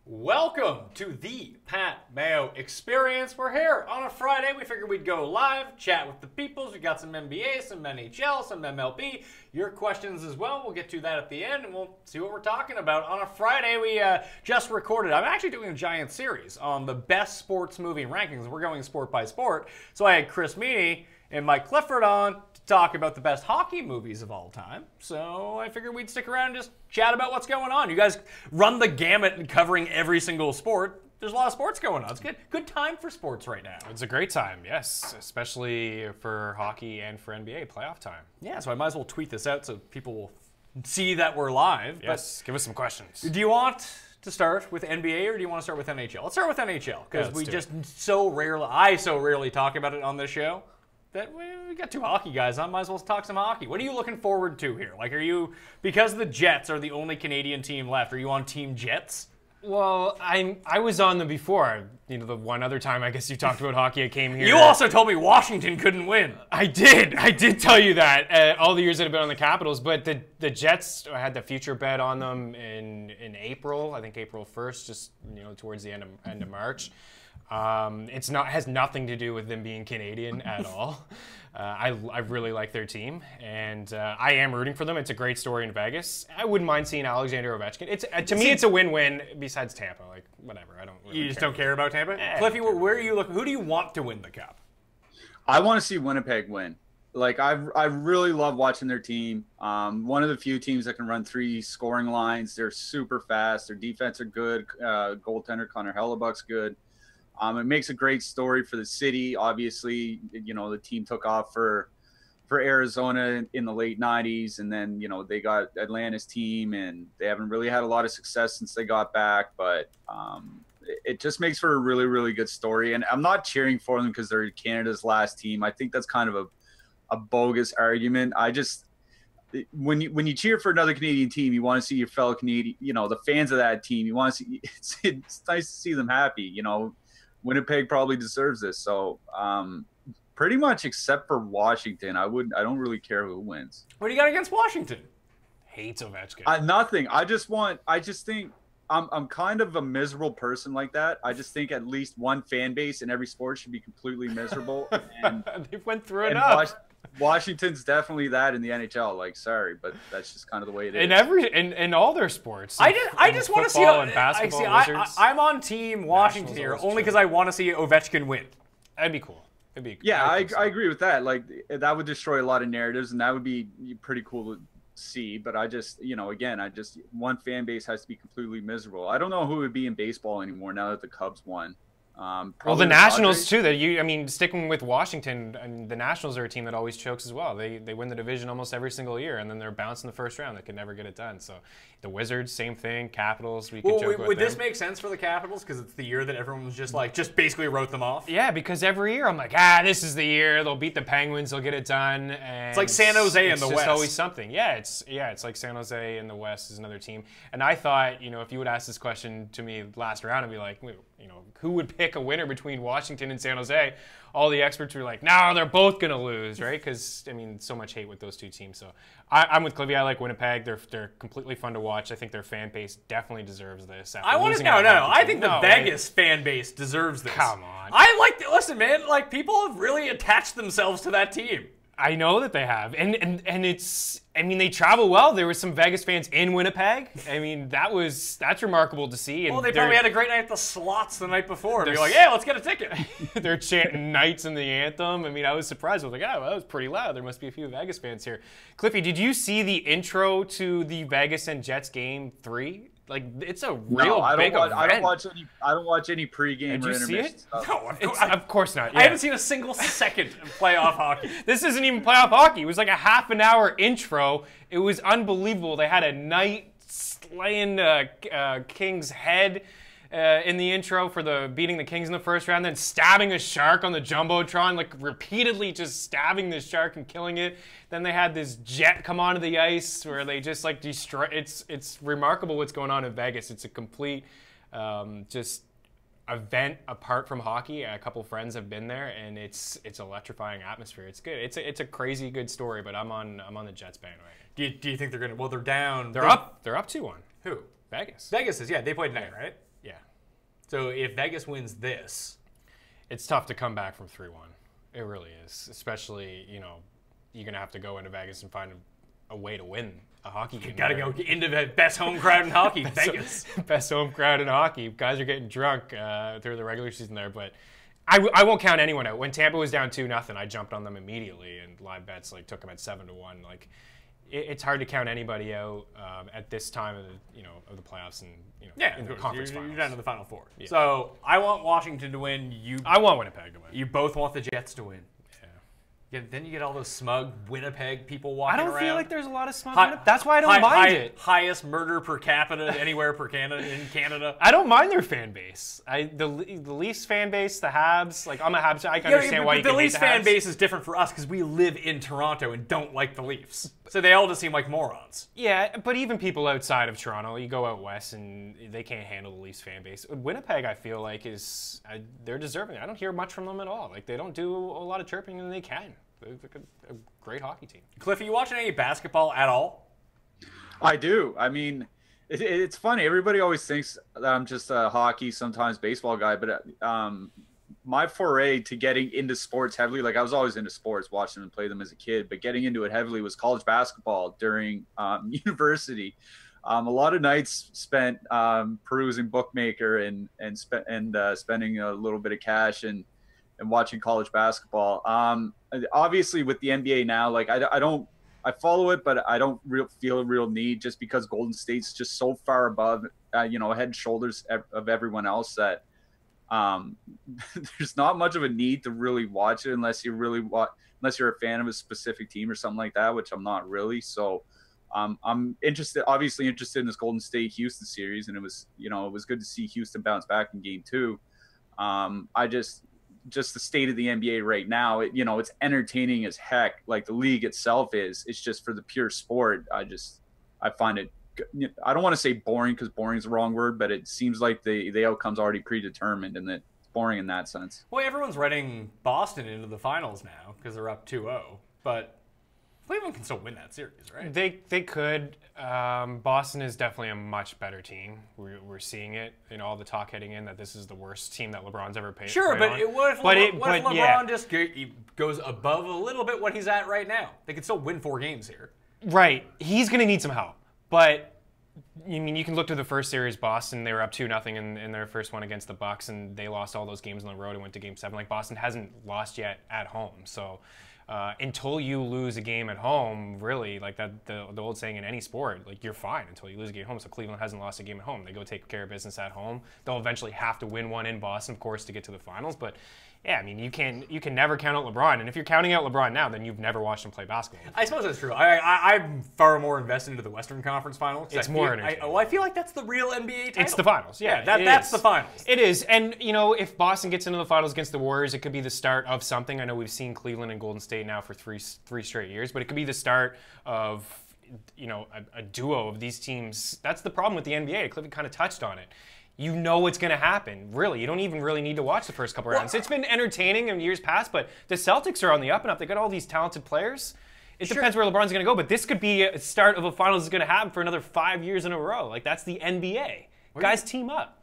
Welcome to the Pat Mayo Experience. We're here on a Friday. We figured we'd go live, chat with the peoples. We got some NBA, some NHL, some MLB. Your questions as well. We'll get to that at the end, and we'll see what we're talking about. On a Friday, we just recorded. I'm actually doing a giant series on the best sports movie rankings. We're going sport by sport. So I had Chris Meaney and Mike Clifford on to talk about the best hockey movies of all time. So I figured we'd stick around and just chat about what's going on. You guys run the gamut and covering every single sport. There's a lot of sports going on. It's good time for sports right now. It's a great time, yes, especially for hockey and for NBA playoff time. Yeah, so I might as well tweet this out so people will see that we're live. Yes, give us some questions. Do you want to start with NBA or do you want to start with NHL? Let's start with NHL because I so rarely talk about it on this show. That we got two hockey guys on, might as well talk some hockey. What are you looking forward to here? Like, because the Jets are the only Canadian team left, are you on Team Jets? Well, I was on them before. You know, the one other time I guess you talked about hockey, I came here. You also told me Washington couldn't win. I did tell you that all the years that I've been on the Capitals, but the Jets, I had the future bet on them in April, I think April 1st, just towards the end of March. Has nothing to do with them being Canadian at all. I really like their team, and I am rooting for them. It's a great story in Vegas. I wouldn't mind seeing Alexander Ovechkin. To me, it's a win-win. Besides Tampa, like whatever. I don't. Really you just don't care about Tampa, Cliffy. Where are you looking? Who do you want to win the cup? I want to see Winnipeg win. Like I really love watching their team. One of the few teams that can run three scoring lines. They're super fast. Their defense are good. Goaltender Connor Hellebuck's good. It makes a great story for the city. Obviously, the team took off for Arizona in the late 90s, and then, they got Atlanta's team, and they haven't really had a lot of success since they got back, but it just makes for a really, really good story. And I'm not cheering for them because they're Canada's last team. I think that's kind of a bogus argument. When you cheer for another Canadian team, you want to see your fellow Canadian, the fans of that team, you want to see, it's nice to see them happy, Winnipeg probably deserves this. So pretty much except for Washington, I don't really care who wins. What do you got against Washington? Hates Ovechkin. Nothing. I just think I'm kind of a miserable person like that. I just think at least one fan base in every sport should be completely miserable. And they went through enough. Washington's definitely that in the NHL. Like, sorry, but that's just kind of the way it is. In all their sports. I just want to see and basketball. I'm on Team Washington here only because I want to see Ovechkin win. That'd be cool. I agree with that. Like, that would destroy a lot of narratives, and that would be pretty cool to see. But I just, one fan base has to be completely miserable. I don't know who would be in baseball anymore now that the Cubs won. Well, the Nationals too. Sticking with Washington, the Nationals are a team that always chokes as well. They win the division almost every single year, and then they're bounced in the first round. They can never get it done. So the Wizards, same thing. Capitals, would this make sense for the Capitals because it's the year that everyone was just basically wrote them off? Yeah, because every year I'm like, this is the year they'll beat the Penguins, they'll get it done. And it's like San Jose in the West. It's always something. Yeah, it's like San Jose in the West is another team. And I thought, if you would ask this question to me last round, I'd be like, who would pick a winner between Washington and San Jose? All the experts were like, no, they're both going to lose, right? Because, so much hate with those two teams. So I'm with Cliffy. I like Winnipeg. They're completely fun to watch. I think their fan base definitely deserves this. I think the Vegas fan base deserves this. Come on. Listen, man, like, people have really attached themselves to that team. I know that they have, and it's. They travel well. There were some Vegas fans in Winnipeg. That's remarkable to see. And they probably had a great night at the slots the night before. They're like, yeah, let's get a ticket. They're chanting Knights in the anthem. I was surprised. I was like, well, that was pretty loud. There must be a few Vegas fans here. Cliffy, did you see the intro to the Vegas and Jets game 3? Like, it's a real big event. I don't watch any pregame or intermission stuff. No, of course not. Yeah. I haven't seen a single second of playoff hockey. This isn't even playoff hockey. It was like a half-an-hour intro. It was unbelievable. They had a knight slaying King's head in the intro for beating the Kings in the first round, then stabbing a shark on the Jumbotron, like repeatedly just stabbing this shark and killing it. Then they had this jet come onto the ice where they just like destroy. It's remarkable what's going on in Vegas. It's a complete just event apart from hockey. A couple friends have been there, and it's electrifying atmosphere. It's good. It's a crazy good story. But I'm on the Jets bandwagon. Do you think they're gonna? Well, they're down. They're up 2-1. Who? Vegas. Vegas is, yeah. They played tonight, right? Yeah. So if Vegas wins this, it's tough to come back from 3-1. It really is. Especially, you know, you're going to have to go into Vegas and find a way to win a hockey game. You got to go into the best home crowd in hockey, Vegas. Best home crowd in hockey. Guys are getting drunk through the regular season there, but I won't count anyone out. When Tampa was down 2-0, I jumped on them immediately, and live bets like took them at 7-1. Like, it's hard to count anybody out at this time of the playoffs and in the conference finals. You're down to the Final Four. Yeah. So I want Washington to win. I want Winnipeg to win. You both want the Jets to win. Then you get all those smug Winnipeg people walking around. I don't feel like there's a lot of smug Winnipeg. That's why I don't mind it. Highest murder per capita anywhere in Canada. I don't mind their fan base. The Leafs fan base, the Habs. Like, I'm a Habs. I can understand why you can hate the Habs. The Leafs fan base is different for us because we live in Toronto and don't like the Leafs. So they all just seem like morons. Yeah, but even people outside of Toronto, you go out west and they can't handle the Leafs fan base. Winnipeg, I feel like, they're deserving. I don't hear much from them at all. Like, they don't do a lot of chirping, and they can. They're a great hockey team. Cliff, are you watching any basketball at all? I do. I mean, it's funny. Everybody always thinks that I'm just a hockey, sometimes baseball guy, but my foray to getting into sports heavily, like I was always into sports, watching them and play them as a kid, but getting into it heavily was college basketball during university. A lot of nights spent perusing Bookmaker and spending a little bit of cash and watching college basketball. Obviously with the NBA now, like I follow it, but I don't feel a real need just because Golden State's just so far above, head and shoulders of everyone else that there's not much of a need to really watch it unless you're a fan of a specific team or something like that, which I'm not really. So I'm obviously interested in this Golden State Houston series, and it was good to see Houston bounce back in Game 2. Just the state of the NBA right now, it's entertaining as heck. Like the league itself is. It's just for the pure sport. I find it. I don't want to say boring because boring is the wrong word, but it seems like the outcome's already predetermined, and that it's boring in that sense. Well, everyone's writing Boston into the finals now because they're up 2-0, but Cleveland can still win that series, right? They could. Boston is definitely a much better team. We're seeing it in all the talk heading in that this is the worst team that LeBron's ever played. Sure, but what if LeBron yeah. just goes above a little bit what he's at right now? They could still win 4 games here. Right. He's going to need some help. But you can look to the first series, Boston. They were up 2-0 in their first one against the Bucks, and they lost all those games on the road and went to Game 7. Like, Boston hasn't lost yet at home, so. Until you lose a game at home, really, like that the old saying in any sport, like you're fine until you lose a game at home. So Cleveland hasn't lost a game at home. They go take care of business at home. They'll eventually have to win one in Boston, of course, to get to the finals. But yeah, I mean, you can never count out LeBron. And if you're counting out LeBron now, then you've never watched him play basketball. I suppose that's true. I'm far more invested into the Western Conference Finals. It's more entertaining. I feel like that's the real NBA title. It's the finals. Yeah, that's the finals. It is. And, if Boston gets into the finals against the Warriors, it could be the start of something. I know we've seen Cleveland and Golden State now for three straight years, but it could be the start of, a duo of these teams. That's the problem with the NBA. Clifford kind of touched on it. You know what's going to happen. Really, you don't even really need to watch the first couple rounds. It's been entertaining in years past, but the Celtics are on the up and up. They got all these talented players. It depends where LeBron's going to go, but this could be a start of a finals that's going to happen for another 5 years in a row. Like, that's the NBA. Guys team up.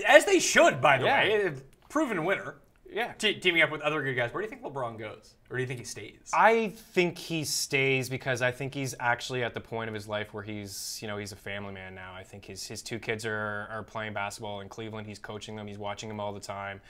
As they should, by the way. Proven winner. Yeah. Teaming up with other good guys. Where do you think LeBron goes? Or do you think he stays? I think he stays because I think he's actually at the point of his life where he's a family man now. I think his 2 kids are playing basketball in Cleveland. He's coaching them. He's watching them all the time.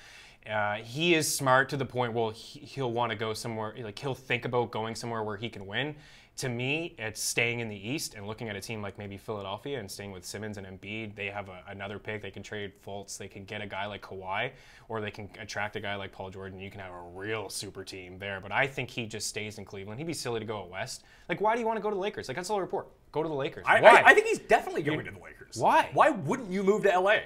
He is smart to the point where he'll want to go somewhere. Like, he'll think about going somewhere where he can win. To me, it's staying in the East and looking at a team like maybe Philadelphia and staying with Simmons and Embiid. They have another pick. They can trade Fultz. They can get a guy like Kawhi, or they can attract a guy like Paul George, and you can have a real super team there. But I think he just stays in Cleveland. He'd be silly to go out West. Like, why do you want to go to the Lakers? Like, that's the whole report. Go to the Lakers. Why? I think he's definitely going to the Lakers. Why? Why wouldn't you move to LA?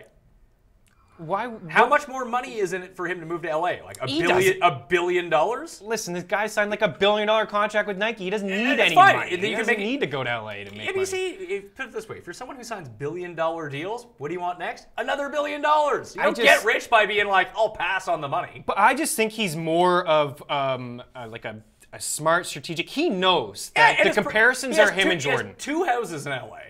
Why? How much more money is in it for him to move to LA? Like $1 billion? Listen, this guy signed like $1 billion contract with Nike. He doesn't need any fine. money. He doesn't need to go to LA to make money. Put it this way: if you're someone who signs billion-dollar deals, what do you want next? Another $1 billion. You don't get rich by being like, I'll pass on the money. But I just think he's more of like a smart, strategic. He knows that the comparisons are him and Jordan. He has 2 houses in LA.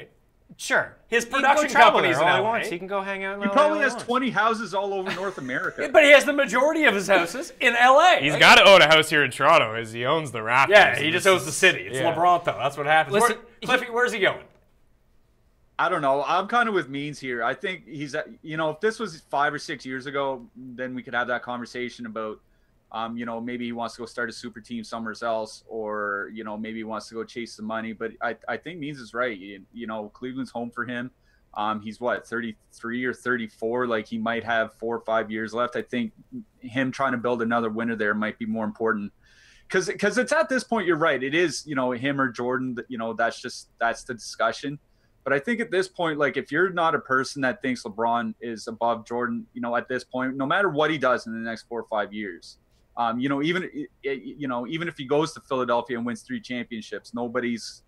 Sure. His He can production go travel company's there in all he LA. wants. He can go hang out in He LA probably all has wants. 20 houses all over North America. But he has the majority of his houses in LA. He's got to own a house here in Toronto, as he owns the Raptors. Yeah, he just owns the city. It's yeah. LeBron, though. That's what happens. Listen, Cliffy, where's he going? I don't know. I'm kind of with Means here. I think he's, if this was 5 or 6 years ago, then we could have that conversation about, maybe he wants to go start a super team somewhere else, or, maybe he wants to go chase the money. But I think Means is right. Cleveland's home for him. He's 33 or 34. Like, he might have 4 or 5 years left. I think him trying to build another winner there might be more important. Because it's at this point, you're right. It is, him or Jordan, that's the discussion. But I think at this point, like, if you're not a person that thinks LeBron is above Jordan, at this point, no matter what he does in the next 4 or 5 years, even if he goes to Philadelphia and wins 3 championships, nobody's,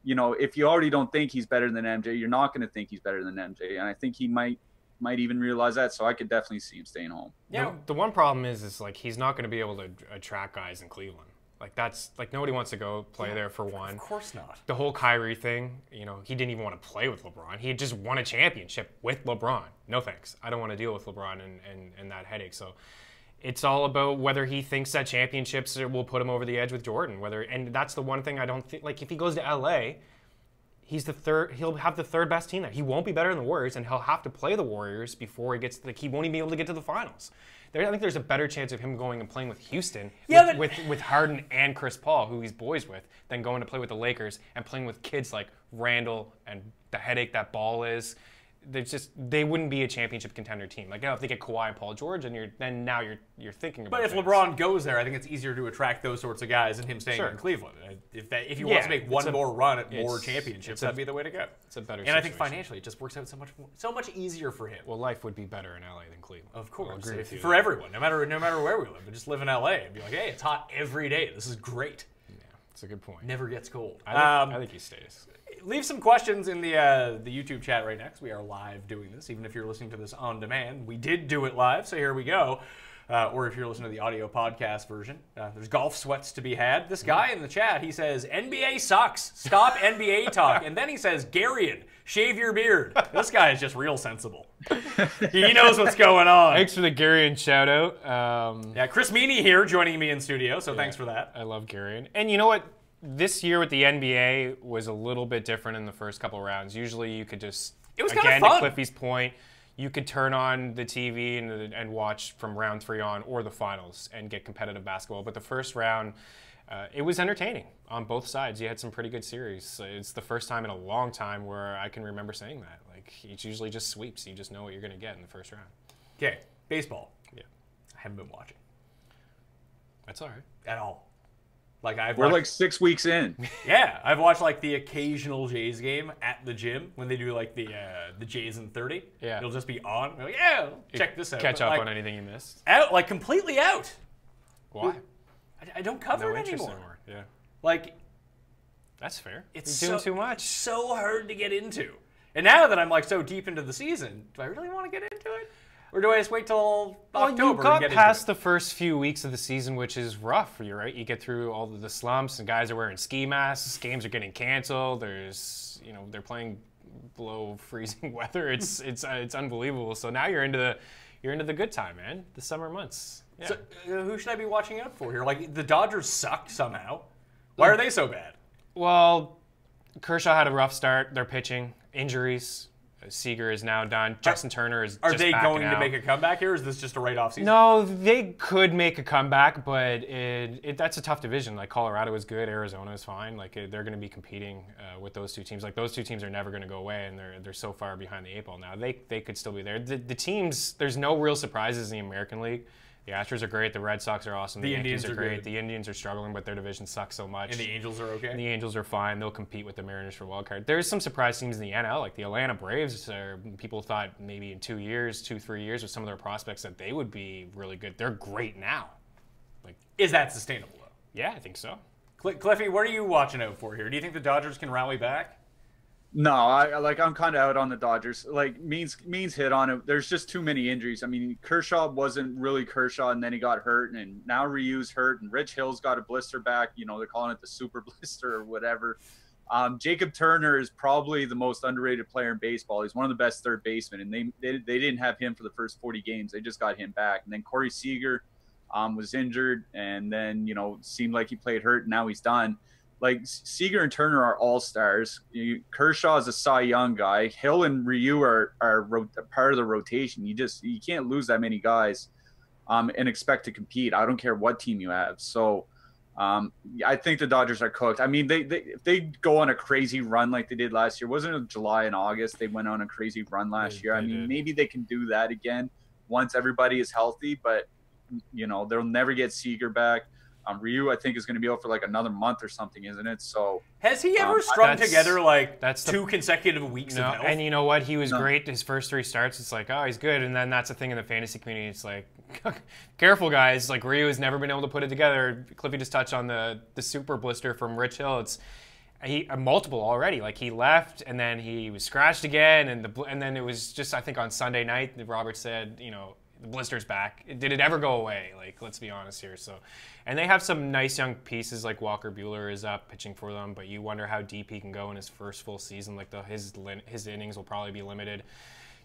if you already don't think he's better than MJ, you're not going to think he's better than MJ. And I think he might even realize that. So I could definitely see him staying home. Yeah. The one problem is like he's not going to be able to attract guys in Cleveland. Like, that's like nobody wants to go play there for one. Of course not. The whole Kyrie thing, he didn't even want to play with LeBron. He had just won a championship with LeBron. No thanks. I don't want to deal with LeBron and that headache. So it's all about whether he thinks that championships will put him over the edge with Jordan. And that's the one thing I don't think. Like, if he goes to LA, he'll have the third best team there. He won't be better than the Warriors, and he'll have to play the Warriors before he gets he won't even be able to get to the finals. I think there's a better chance of him going and playing with Houston with Harden and Chris Paul, who he's boys with, than going to play with the Lakers and playing with kids like Randall and the headache that Ball is. They wouldn't be a championship contender team. Like, if they get Kawhi and Paul George, and now you're thinking about. But if things. LeBron goes there, I think it's easier to attract those sorts of guys than him staying in Cleveland. If he wants to make one more run at more championships, that'd be the way to go. It's a better. And I think financially, it just works out so much easier for him. Well, life would be better in LA than Cleveland. Of course, for everyone, no matter where we live, but just live in LA and be like, hey, it's hot every day. This is great. Yeah, it's a good point. Never gets cold. I think he stays. Leave some questions in the YouTube chat right now, because we are live doing this. Even if you're listening to this on demand, we did do it live, so here we go. Or if you're listening to the audio podcast version, there's golf sweats to be had. This guy in the chat, he says, NBA sucks. Stop NBA talk. And then he says, Garion, shave your beard. This guy is just real sensible. He knows what's going on. Thanks for the Garion shout out. Yeah, Chris Meaney here joining me in studio, so thanks for that. I love Garion. And you know what? This year with the NBA was a little bit different in the first couple rounds. Usually you could just, it was again, fun. to Cliffy's point, you could turn on the TV and watch from round 3 on or the finals and get competitive basketball. But the first round, it was entertaining on both sides. You had some pretty good series. It's the first time in a long time where I can remember saying that. Like, it's usually just sweeps. You just know what you're going to get in the first round. Okay, baseball. Yeah. I haven't been watching. That's all right. At all. Like, We're like 6 weeks in. Yeah, I've watched like the occasional Jays game at the gym when they do like the Jays in 30. Yeah, it'll just be on. I'm like, yeah, check this out. Catch but, up like, on anything you missed. Out, like completely out. Why? I don't cover No it interest anymore. Yeah, like that's fair. It's You're doing too much. So hard to get into. And now that I'm like so deep into the season, do I really want to get into it? Or do I just wait till October you got and get past into the first few weeks of the season, which is rough. You're right. You get through all of the slumps, and guys are wearing ski masks. Games are getting canceled. There's, they're playing below freezing weather. It's unbelievable. So now you're into the good time, man. The summer months. Yeah. So who should I be watching out for here? Like, the Dodgers suck somehow. Why are they so bad? Well, Kershaw had a rough start. They're pitching. Injuries. Seager is now done. Justin Turner is Are just they backing going to out. make a comeback here, or is this just a write-off season? No, they could make a comeback, but that's a tough division. Like, Colorado is good, Arizona is fine. Like, they're going to be competing with those two teams. Like, those two teams are never going to go away, and they're so far behind the 8 ball now. They could still be there. The teams, there's no real surprises in the American League. The Astros are great. The Red Sox are awesome. The Yankees are great. Good. The Indians are struggling, but their division sucks so much. And the Angels are okay? And the Angels are fine. They'll compete with the Mariners for wild card. There's some surprise teams in the NL, like the Atlanta Braves. People thought maybe in 2 years, 2-3 years, with some of their prospects that they would be really good. They're great now. Like, is that sustainable, though? Yeah, I think so. Cliffy, what are you watching out for here? Do you think the Dodgers can rally back? No, I'm kind of out on the Dodgers. Like, Means hit on it. There's just too many injuries. I mean, Kershaw wasn't really Kershaw, and then he got hurt, and now Ryu's hurt, and Rich Hill's got a blister back. They're calling it the super blister or whatever. Jacob Turner is probably the most underrated player in baseball. He's one of the best third basemen, and they didn't have him for the first 40 games. They just got him back. And then Corey Seager was injured, and then, seemed like he played hurt, and now he's done. Like, Seager and Turner are all-stars. Kershaw is a Cy Young guy. Hill and Ryu are part of the rotation. You can't lose that many guys and expect to compete. I don't care what team you have. So I think the Dodgers are cooked. I mean, if they go on a crazy run like they did last year, wasn't it July and August they went on a crazy run last year? I mean, maybe they can do that again once everybody is healthy, but they'll never get Seager back. Ryu, I think, is going to be out for like another month or something, isn't it? So has he ever strung together two consecutive weeks of health? And you know what? He was great his first 3 starts. It's like, oh, he's good. And then that's the thing in the fantasy community. It's like, careful, guys. Like, Ryu has never been able to put it together. Cliffy just touched on the super blister from Rich Hill. It's multiple already. Like, he left, and then he was scratched again, and then it was just, I think, on Sunday night, Robert said, the blister's back. Did it ever go away? Like, let's be honest here. So, and they have some nice young pieces, like Walker Buehler is up pitching for them, but you wonder how deep he can go in his first full season. Like, his innings will probably be limited.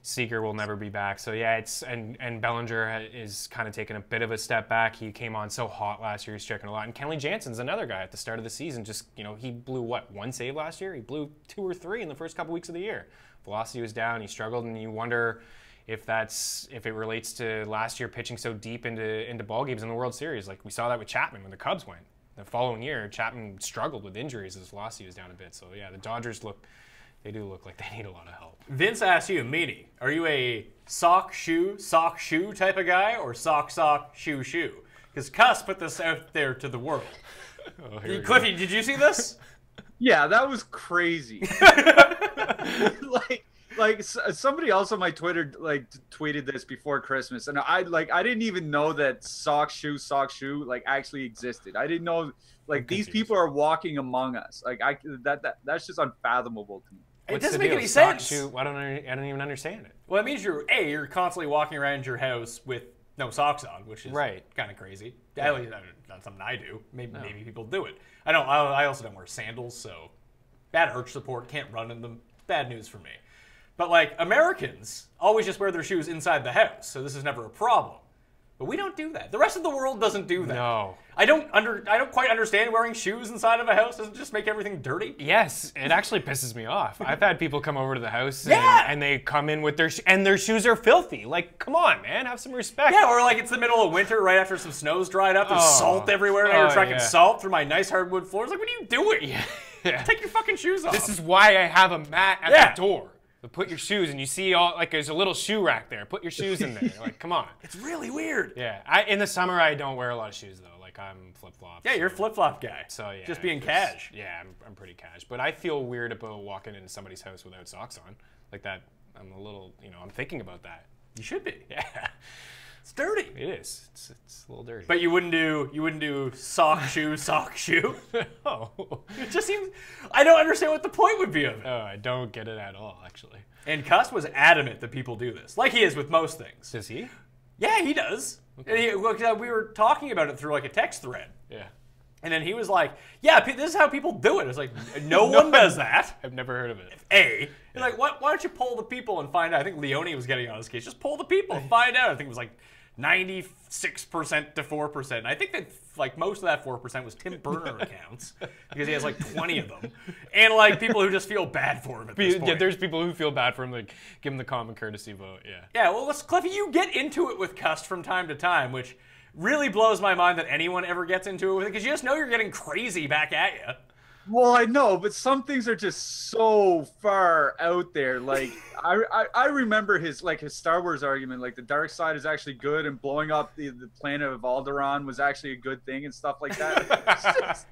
Seager will never be back. So yeah, and Bellinger is kind of taking a bit of a step back. He came on so hot last year. He's striking a lot. And Kenley Jansen's another guy at the start of the season. Just, he blew one save last year? He blew 2 or 3 in the first couple weeks of the year. Velocity was down. He struggled, and you wonder if it relates to last year pitching so deep into ball games in the World Series. Like, we saw that with Chapman when the Cubs went. The following year, Chapman struggled with injuries. His velocity was down a bit. So yeah, the Dodgers they do look like they need a lot of help. Vince asks you, Meaney, are you a sock, shoe type of guy, or sock, shoe? Because Cuss put this out there to the world. Cliffy, did you see this? Yeah, that was crazy. Like somebody else on my Twitter tweeted this before Christmas, and I didn't even know that sock shoe actually existed. I didn't know these people are walking among us. Like, that's just unfathomable to me. It doesn't make any sense. Shoe, I don't even understand it. Well, it means you're constantly walking around your house with no socks on, which is kind of crazy. Yeah. At least not something I do. Maybe people do it. I also don't wear sandals, so bad arch support, can't run in them. Bad news for me. But Americans always just wear their shoes inside the house, so this is never a problem. But we don't do that. The rest of the world doesn't do that. No. I don't quite understand wearing shoes inside of a house. Doesn't it just make everything dirty? Yes, it actually pisses me off. I've had people come over to the house and they come in with their shoes are filthy. Like, come on, man, have some respect. Yeah, or it's the middle of winter right after some snow's dried up. There's salt everywhere, and you're tracking salt through my nice hardwood floors. Like, what are you doing? Yeah. Take your fucking shoes off. This is why I have a mat at the door. But put your shoes, and you see there's a little shoe rack there. Put your shoes in there. Like, come on. It's really weird. Yeah. In the summer, I don't wear a lot of shoes, though. Like, I'm flip-flop. Yeah, you're a flip-flop guy. So, yeah. Just being cash. Yeah, I'm pretty cash. But I feel weird about walking into somebody's house without socks on. Like that, I'm a little, I'm thinking about that. You should be. Yeah. It's dirty. It is. It's a little dirty. But you wouldn't do sock shoe. No. It just seems, I don't understand what the point would be of it. Oh, I don't get it at all, actually. And Cuss was adamant that people do this, like he is with most things. Does he? Yeah, he does. Okay. We were talking about it through a text thread. Yeah. And then he was like, yeah, this is how people do it. It's like, no one does that. I've never heard of it. You're like, why don't you poll the people and find out? I think Leone was getting on his case. Just poll the people and find out. I think it was 96% to 4%. And I think that most of that 4% was Tim Burner accounts because he has 20 of them. And people who just feel bad for him at this point. Yeah, there's people who feel bad for him, give him the common courtesy vote. Yeah. Yeah, well, Cliffy, you get into it with Cust from time to time, which really blows my mind that anyone ever gets into it with it, because you just know you're getting crazy back at you. Well, I know, but some things are just so far out there. I remember his Star Wars argument, the dark side is actually good, and blowing up the planet of Alderaan was actually a good thing and stuff like that. It's just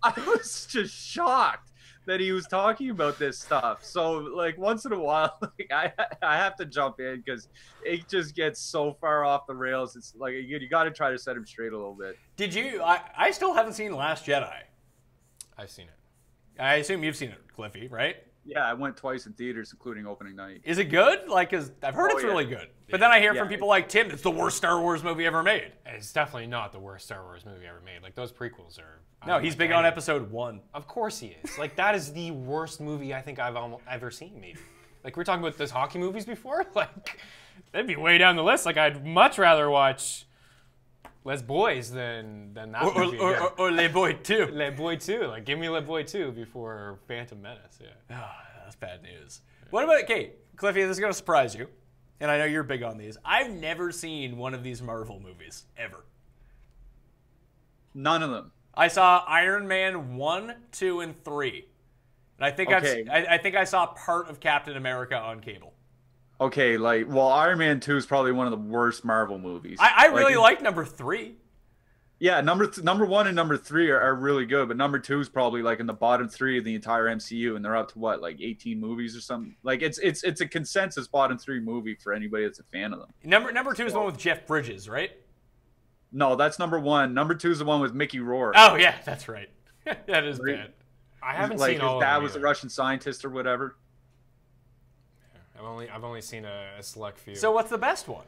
I was just shocked that he was talking about this stuff. So once in a while, I have to jump in because it just gets so far off the rails. It's you got to try to set him straight a little bit. Did you? I still haven't seen Last Jedi. I've seen it. I assume you've seen it, Cliffy, right? Yeah, I went twice in theaters, including opening night. Is it good? Like, cause I've heard it's really good. But then I hear from people like Tim, it's the worst Star Wars movie ever made. It's definitely not the worst Star Wars movie ever made. Like, those prequels are... No, he's big on episode 1. Of course he is. Like, that is the worst movie I think I've ever seen, maybe. Like, we were talking about those hockey movies before. Like, that'd be way down the list. Like, I'd much rather watch Les Boys than that movie. Or Les Boys 2. Les Boys 2. Like, give me Les Boys 2 before Phantom Menace, yeah. Oh, that's bad news. What about, okay, Cliffy, this is going to surprise you. And I know you're big on these. I've never seen one of these Marvel movies, ever. None of them. I saw Iron Man 1, 2, and 3. And I think I think I saw part of Captain America on cable. Okay, like, well, Iron Man 2 is probably one of the worst Marvel movies. I really like number 3. Yeah, number 1 and number 3 are really good, but number 2 is probably like in the bottom 3 of the entire MCU, and they're up to what, like 18 movies or something. Like it's a consensus bottom 3 movie for anybody that's a fan of them. Number 2 is the one with Jeff Bridges, right? No, that's number 1. Number 2 is the one with Mickey Rourke. Oh yeah, that's right. That is bad. I haven't like seen all his dad of them was a either. Russian scientist or whatever. I've only seen a select few. So what's the best one?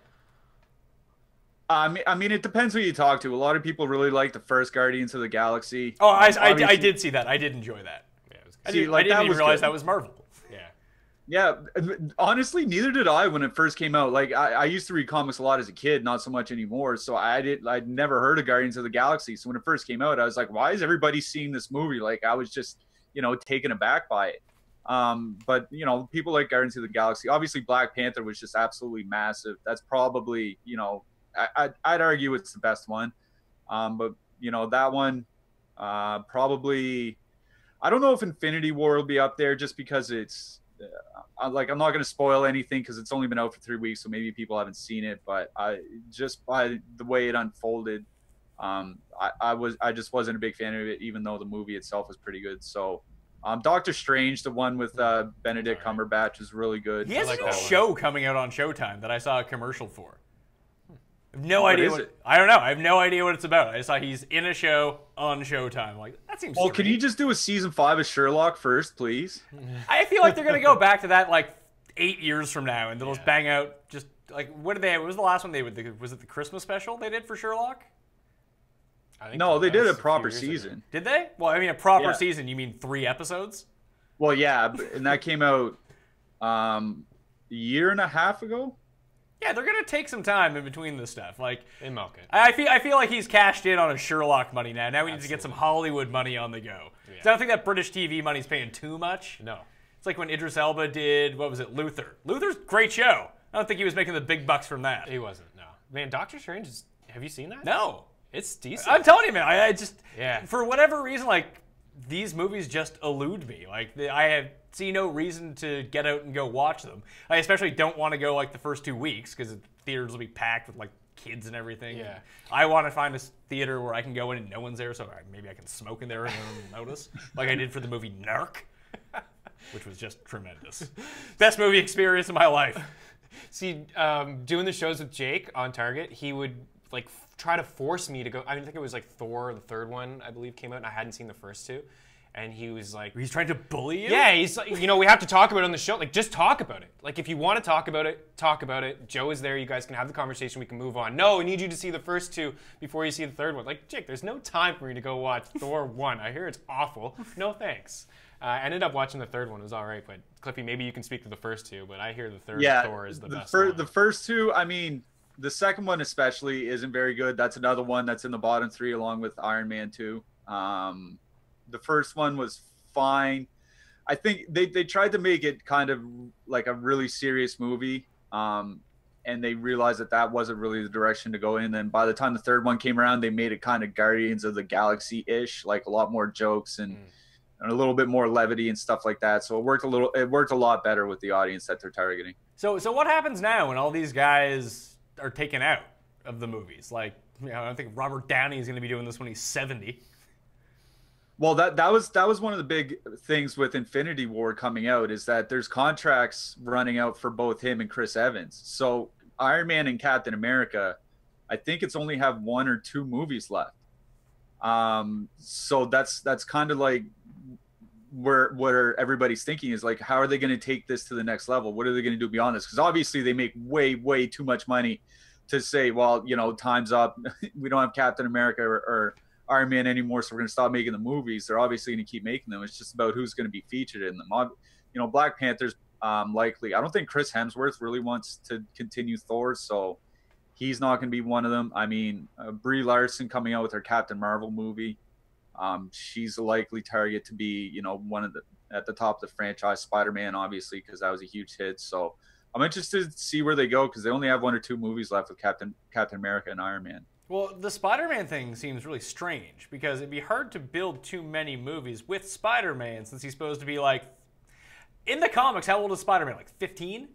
I mean, it depends who you talk to. A lot of people really like the first Guardians of the Galaxy. Oh, I did see that. I did enjoy that. Yeah, it was I good. didn't even realize that was Marvel. Yeah, honestly, neither did I when it first came out. Like, I used to read comics a lot as a kid, not so much anymore. So I'd never heard of Guardians of the Galaxy. So when it first came out, I was like, why is everybody seeing this movie? Like, I was just, taken aback by it. But people like Guardians of the Galaxy. Obviously, Black Panther was just absolutely massive. That's probably, I'd argue it's the best one. But that one, probably, I don't know if Infinity War will be up there just because it's, I'm not going to spoil anything because it's only been out for 3 weeks, so maybe people haven't seen it. But just by the way it unfolded, I just wasn't a big fan of it, even though the movie itself was pretty good. So, Doctor Strange, the one with Benedict Cumberbatch, is really good. He has like a that show coming out on Showtime that I saw a commercial for. I have no idea is what it? I don't know. I have no idea what it's about. I saw he's in a show on Showtime. I'm like, that seems. Well, can you strange. just do a season 5 of Sherlock first, please? I feel like they're gonna go back to that like 8 years from now, and they'll just bang out just like what did they? What was the last one they would? Was it the Christmas special they did for Sherlock? I think No, they that did was a few proper years ago. season. Did they? Well, I mean, a proper Yeah. season. You mean 3 episodes? Well, yeah, and that came out a year and a half ago. Yeah, they're gonna take some time in between this stuff. Like, They milk it. I feel like he's cashed in on his Sherlock money now. Now we need to get some Hollywood money on the go. Yeah. So I don't think that British TV money's paying too much. No. It's like when Idris Elba did, what was it, Luther. Luther's a great show. I don't think he was making the big bucks from that. He wasn't, no. Man, Doctor Strange have you seen that? No. It's decent. I'm telling you, man, I just, Yeah. for whatever reason, like, these movies just elude me. Like, I see no reason to get out and go watch them. I especially don't want to go, like, the first 2 weeks, because the theaters will be packed with, like, kids and everything. Yeah. And I want to find a theater where I can go in and no one's there, so maybe I can smoke in there and no one will notice, like I did for the movie Narc, which was just tremendous. Best movie experience of my life. See, doing the shows with Jake on Target, he would like try to force me to go. I think it was like Thor, the third one, I believe, came out, and I hadn't seen the first two. And he was like, He's trying to bully you? yeah, he's like, we have to talk about it on the show. Like, just talk about it. Like, if you want to talk about it, talk about it. Joe is there. You guys can have the conversation. We can move on. No, I need you to see the first two before you see the third one. Like, Jake, there's no time for me to go watch Thor 1. I hear it's awful. No thanks. I ended up watching the third one. It was all right. But, Cliffy, maybe you can speak to the first two. But I hear the third Thor is the best one. The first two, I mean, the second one especially isn't very good. That's another one that's in the bottom 3 along with Iron Man 2. The first one was fine. I think they tried to make it kind of like a really serious movie, and they realized that wasn't really the direction to go in. And by the time the third one came around, they made it kind of Guardians of the Galaxy-ish, like a lot more jokes and a little bit more levity and stuff like that. So it worked a lot better with the audience that they're targeting. So what happens now when all these guys are taken out of the movies? Like, I don't think Robert Downey is going to be doing this when he's 70. Well, that was one of the big things with Infinity War coming out, is that there's contracts running out for both him and Chris Evans. So Iron Man and Captain America, I think it's only have 1 or 2 movies left. So that's kind of like where everybody's thinking is like, how are they going to take this to the next level? What are they going to do beyond this? Because obviously they make way too much money to say, well, time's up. We don't have Captain America or Iron Man anymore, so we're going to stop making the movies. They're obviously going to keep making them. It's just about who's going to be featured in them. Black Panther's likely. I don't think Chris Hemsworth really wants to continue Thor, so he's not going to be one of them. I mean, Brie Larson coming out with her Captain Marvel movie. She's a likely target to be, one of at the top of the franchise. Spider-Man, obviously, because that was a huge hit. So I'm interested to see where they go because they only have 1 or 2 movies left with Captain America and Iron Man. Well, the Spider-Man thing seems really strange because it'd be hard to build too many movies with Spider-Man since he's supposed to be like, in the comics, how old is Spider-Man? Like 15?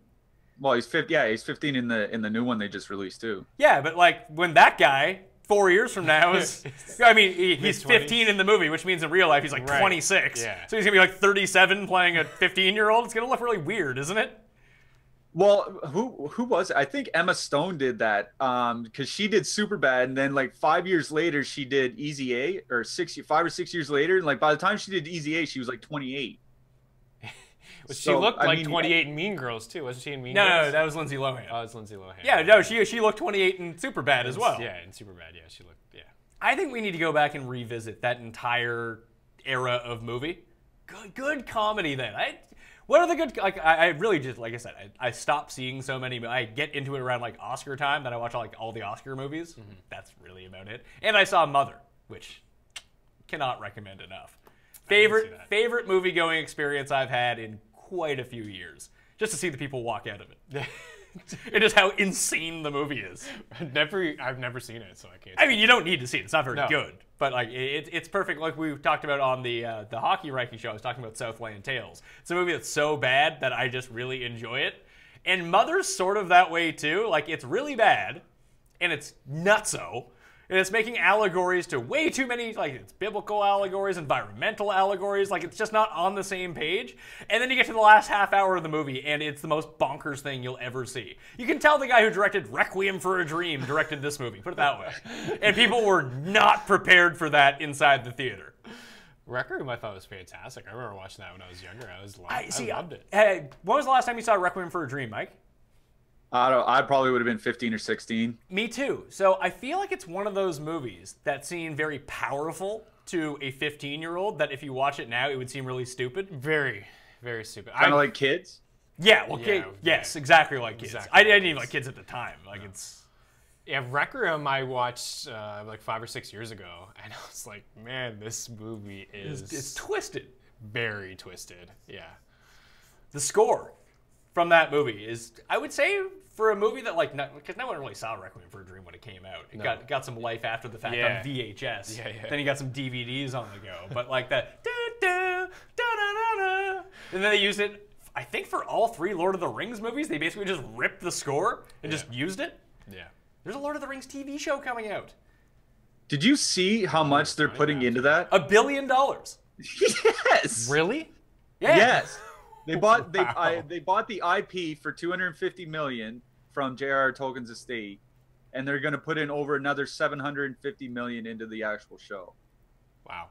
Well, he's 50. Yeah, he's 15 in the new one they just released too. Yeah, but like when that guy 4 years from now is, I mean, he's 15 in the movie, which means in real life he's like 26. Yeah. So he's gonna be like 37 playing a 15-year-old. It's gonna look really weird, isn't it? Well, who was it? I think Emma Stone did that because she did Superbad, and then like 5 years later she did Easy A, or 5 or 6 years later, and like by the time she did Easy A, she was like 28. Well, she looked like 28 in Mean Girls too, wasn't she? In Mean Girls? No, that was Lindsay Lohan. Oh, it's Lindsay Lohan. Yeah, no, she looked 28 in Superbad as well. Yeah, in Superbad, yeah, she looked. Yeah. I think we need to go back and revisit that entire era of movie. Good comedy then. What are the good? Like I really just, like I said, I stopped seeing so many. I get into it around like Oscar time. Then I watch all the Oscar movies. Mm-hmm. That's really about it. And I saw Mother, which cannot recommend enough. Favorite movie going experience I've had in quite a few years. Just to see the people walk out of it. It is how insane the movie is. I've never seen it, so I can't. I mean, you don't need to see it. It's not very good, but like it's perfect. Like we talked about on the hockey ranking show, I was talking about Southland Tales. It's a movie that's so bad that I just really enjoy it. And Mother's sort of that way too. Like it's really bad, and it's nutso. And it's making allegories to way too many, like it's biblical allegories, environmental allegories, like it's just not on the same page. And then you get to the last half hour of the movie, and it's the most bonkers thing you'll ever see. You can tell the guy who directed Requiem for a Dream directed this movie, put it that way. And people were not prepared for that inside the theater. Requiem I thought was fantastic. I remember watching that when I was younger. I loved it. Hey, when was the last time you saw Requiem for a Dream, Mike? I probably would have been 15 or 16. Me too. So I feel like it's one of those movies that seem very powerful to a 15-year-old that if you watch it now, it would seem really stupid. Very, very stupid. Kind of like kids? Yeah, well, yes, exactly like kids. Exactly. I didn't even like kids at the time. Like it's... Yeah, Requiem I watched like 5 or 6 years ago, and I was like, man, this movie is... It's twisted. Very twisted, yeah. The score from that movie is, I would say, for a movie that, like, because no one really saw Requiem for a Dream when it came out. It got some life after the fact on VHS. Yeah. Then you got some DVDs on the go. But, like, that... And then they used it, I think, for all 3 Lord of the Rings movies. They basically just ripped the score and just used it. Yeah. There's a Lord of the Rings TV show coming out. Did you see how much they're putting into that? $1 billion. Yes. Really? Yeah. Yes. They bought the IP for $250 million from J.R.R. Tolkien's estate, and they're going to put in over another $750 million into the actual show. Wow.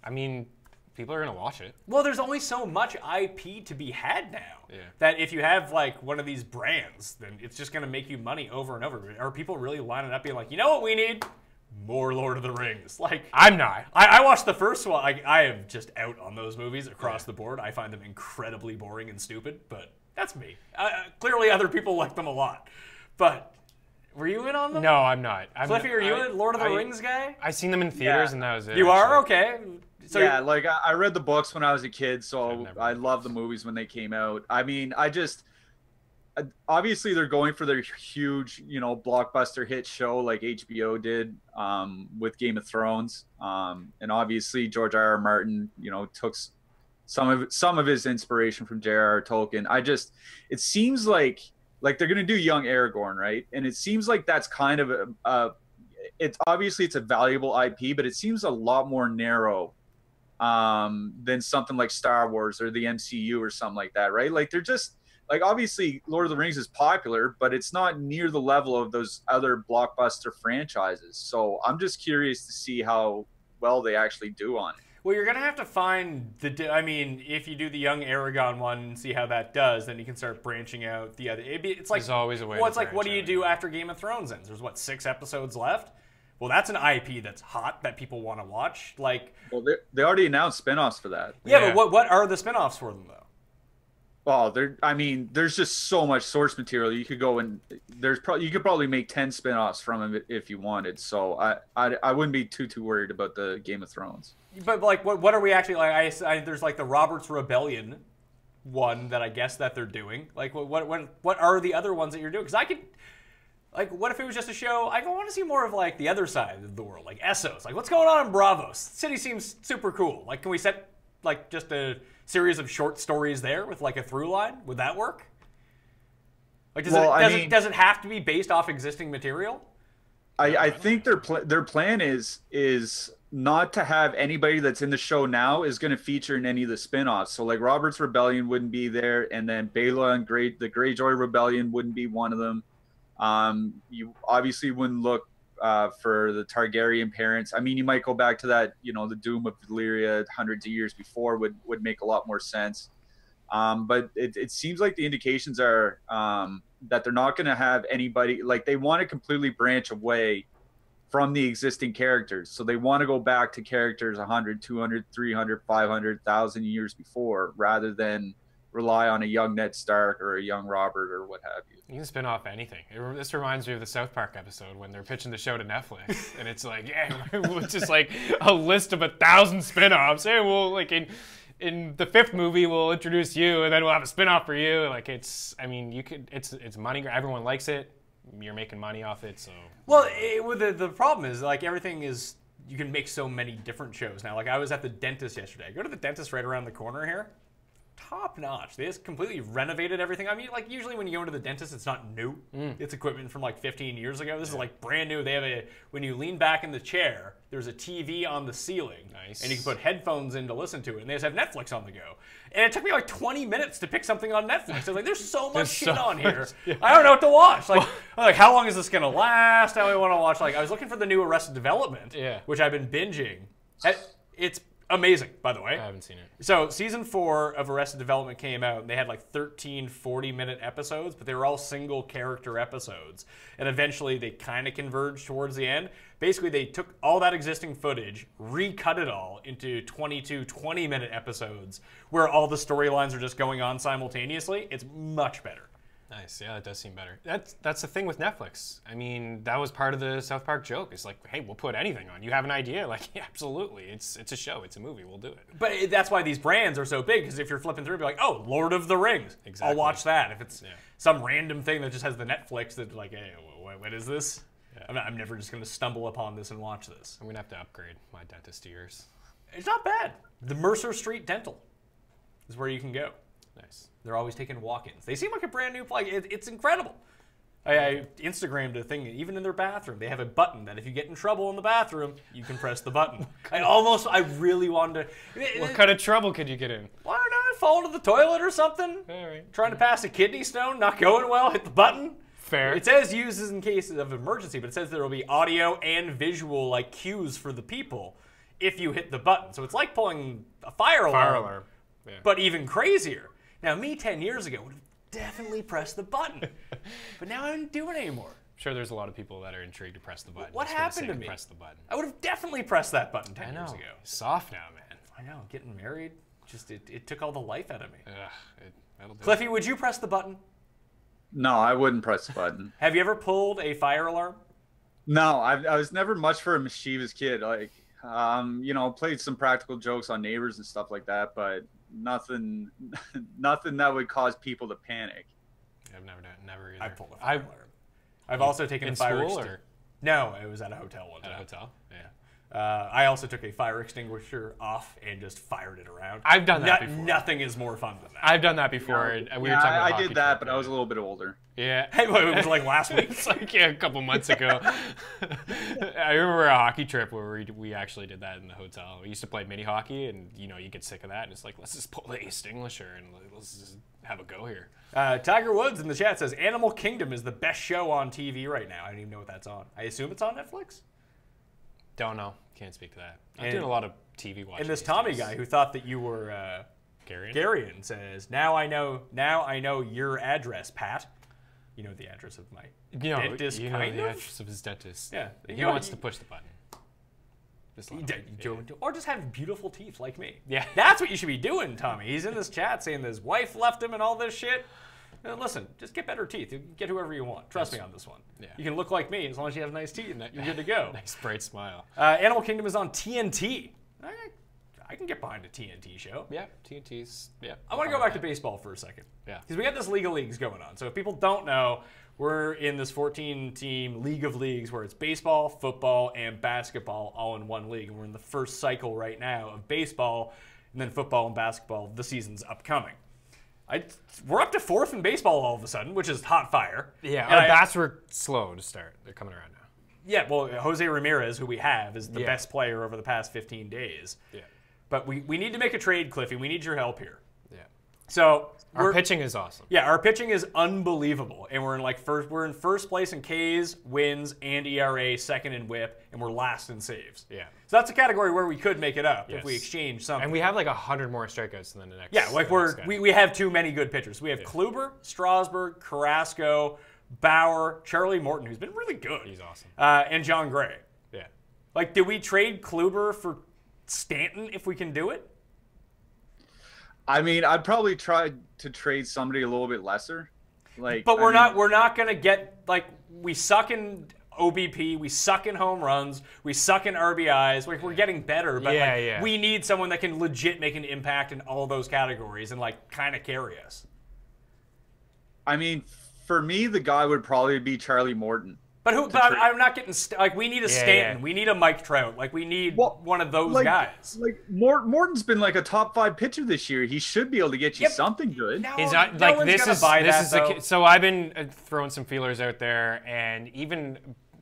I mean, people are going to watch it. Well, there's only so much IP to be had now. Yeah. That if you have like one of these brands, then it's just going to make you money over and over. Are people really lining up being like, you know what we need? More Lord of the Rings. Like I'm not. I watched the first one. I am just out on those movies across the board. I find them incredibly boring and stupid, but that's me. Clearly other people like them a lot. But were you in on them? No, I'm not. Cliffy, are you a Lord of the Rings guy? I seen them in theaters and that was it. You are? Okay. So yeah, like I read the books when I was a kid, so I loved the movies when they came out. I mean, obviously they're going for their huge, blockbuster hit show like HBO did with Game of Thrones, and obviously George R.R. Martin, took some of his inspiration from J.R.R. Tolkien. It seems like they're gonna do young Aragorn, right? And it seems like that's kind of it's a valuable IP, but it seems a lot more narrow than something like Star Wars or the MCU or something like that, right? Like they're just. Like, obviously, Lord of the Rings is popular, but it's not near the level of those other blockbuster franchises. So I'm just curious to see how well they actually do on it. Well, you're gonna have to find I mean, if you do the young Aragon one and see how that does, then you can start branching out the other. It's like There's always a way. Well, it's like, what do you do after Game of Thrones ends? There's what, 6 episodes left? Well, that's an IP that's hot that people want to watch. Like, well, they already announced spinoffs for that. Yeah, but what are the spinoffs for them though? Well, there's just so much source material. You could go and you could probably make 10 spinoffs from it if you wanted. So I wouldn't be too worried about the Game of Thrones. But like, what are we actually like? There's like the Robert's Rebellion one that I guess that they're doing. Like, what are the other ones that you're doing? Because I could, like, what if it was just a show? I want to see more of like the other side of the world, like Essos. Like, what's going on in Bravos? The city seems super cool. Like, can we set like just a series of short stories there with like a through line? Would that work? Like, does it have to be based off existing material? I think their plan is not to have anybody that's in the show now is going to feature in any of the spinoffs. So like Robert's Rebellion wouldn't be there, and then Bela and the Greyjoy Rebellion wouldn't be one of them. You obviously wouldn't look for the Targaryen parents. I mean, you might go back to that, the Doom of Valyria hundreds of years before would make a lot more sense. But it seems like the indications are that they're not going to have anybody, like they want to completely branch away from the existing characters. So they want to go back to characters 100, 200, 300, 500, 1,000 years before, rather than rely on a young Ned Stark or a young Robert or what have you. You can spin off anything. This reminds me of the South Park episode when they're pitching the show to Netflix, and it's like, yeah, it's just like a list of 1,000 spin-offs. Hey, well, like in the 5th movie, we'll introduce you, and then we'll have a spin-off for you. Like, it's money. Everyone likes it. You're making money off it, so. Well, the problem is, like, everything is, you can make so many different shows now. Like, I was at the dentist yesterday. I go to the dentist right around the corner here. Top notch. They just completely renovated everything. I mean, like, usually when you go into the dentist, it's not new. It's equipment from like 15 years ago. This is like brand new. They have when you lean back in the chair, there's a TV on the ceiling. Nice. And you can put headphones in to listen to it. And they just have Netflix on the go. And it took me like 20 minutes to pick something on Netflix. I was like, there's so much shit on here. Yeah. I don't know what to watch. Like, how long is this going to last? I want to watch, like, I was looking for the new Arrested Development, which I've been binging. It's amazing, by the way. I haven't seen it. So season 4 of Arrested Development came out, and they had like 13 40-minute episodes, but they were all single character episodes. And eventually they kind of converged towards the end. Basically, they took all that existing footage, recut it all into 22 20-minute episodes where all the storylines are just going on simultaneously. It's much better. Nice, yeah, that does seem better. That's the thing with Netflix. I mean, that was part of the South Park joke. It's like, hey, we'll put anything on. You have an idea? Like, yeah, absolutely. It's a show. It's a movie. We'll do it. But that's why these brands are so big, because if you're flipping through, be like, oh, Lord of the Rings. Exactly. I'll watch that. If it's some random thing that just has the Netflix that, like, hey, what is this? Yeah. I'm never just going to stumble upon this and watch this. I'm going to have to upgrade my dentist to yours. It's not bad. The Mercer Street Dental is where you can go. Nice. They're always taking walk-ins. They seem like a brand new, like, it's incredible. I Instagrammed a thing, even in their bathroom, they have a button that if you get in trouble in the bathroom, you can press the button. I really wanted to. What kind of trouble could you get in? Why not fall into the toilet or something? All right. Trying to pass a kidney stone, not going well, hit the button. Fair. It says uses in cases of emergency, but it says there will be audio and visual, like, cues for the people if you hit the button. So it's like pulling a fire alarm. Yeah. But even crazier. Now, me 10 years ago would have definitely pressed the button, but now I don't do it anymore. I'm sure there's a lot of people that are intrigued to press the button. What happened to me? Press the button. I would have definitely pressed that button 10 years ago. Soft now, man. I know. Getting married, just it took all the life out of me. That'll do Cliffy, would you press the button? No, I wouldn't press the button. Have you ever pulled a fire alarm? No, I was never much for a mischievous kid. Like, played some practical jokes on neighbors and stuff like that, but nothing that would cause people to panic. I've never either. I've pulled a fire alarm. I've also taken a fire extinguisher. No, it was at a hotel one time. At a hotel? Yeah. I also took a fire extinguisher off and just fired it around. I've done that before. Nothing is more fun than that. I've done that before. And we were talking about I did that, but I was a little bit older. Yeah. Hey, it was like last week. It's like a couple months ago. I remember a hockey trip where we actually did that in the hotel. We used to play mini hockey, and you get sick of that, and it's like, let's just pull the extinguisher and let's just have a go here. Tiger Woods in the chat says Animal Kingdom is the best show on TV right now. I don't even know what that's on. I assume it's on Netflix. Don't know. Can't speak to that. I'm doing a lot of TV watching. And this Tommy guy who thought that you were Garian says, now I know your address, Pat. You know the address of my dentist, you know the address of his dentist. Yeah. He wants to push the button. Or just have beautiful teeth like me. Yeah. That's what you should be doing, Tommy. He's in this chat saying his wife left him and all this shit. Listen, just get better teeth. You can get whoever you want. Trust me on this one. Yeah. You can look like me as long as you have nice teeth. You're good to go. Nice bright smile. Animal Kingdom is on TNT. I can get behind a TNT show. Yeah, TNT's. Yeah. I want to go back to baseball for a second. Yeah. Because we got this League of Leagues going on. So if people don't know, we're in this 14-team League of Leagues where it's baseball, football, and basketball all in one league. And we're in the first cycle right now of baseball, and then football and basketball. The season's upcoming. We're up to 4th in baseball all of a sudden, which is hot fire. Yeah, our bats were slow to start. They're coming around now. Yeah, well, Jose Ramirez, who we have, is the best player over the past 15 days. Yeah. But we need to make a trade, Cliffy. We need your help here. Yeah. So our pitching is awesome. Yeah, our pitching is unbelievable, and we're in first place in Ks, wins, and ERA, second in WHIP, and we're last in saves. Yeah. So that's a category where we could make it up if we exchange something. And we have like 100 more strikeouts than the next. Yeah, like we have too many good pitchers. We have Kluber, Strasburg, Carrasco, Bauer, Charlie Morton, who's been really good. He's awesome. And John Gray. Yeah. Like, did we trade Kluber for Stanton if we can do it? I mean, I'd probably try to trade somebody a little bit lesser. But we're not going to get, like, we suck in OBP, we suck in home runs, we suck in RBIs. Like, we're getting better, but we need someone that can legit make an impact in all those categories and like kind of carry us. I mean, for me, the guy would probably be Charlie Morton. But I'm not getting like we need a Stanton, we need a Mike Trout, like we need one of those guys. Like Morton's been like a top 5 pitcher this year. He should be able to get you something good. He's not like this is so I've been throwing some feelers out there, and even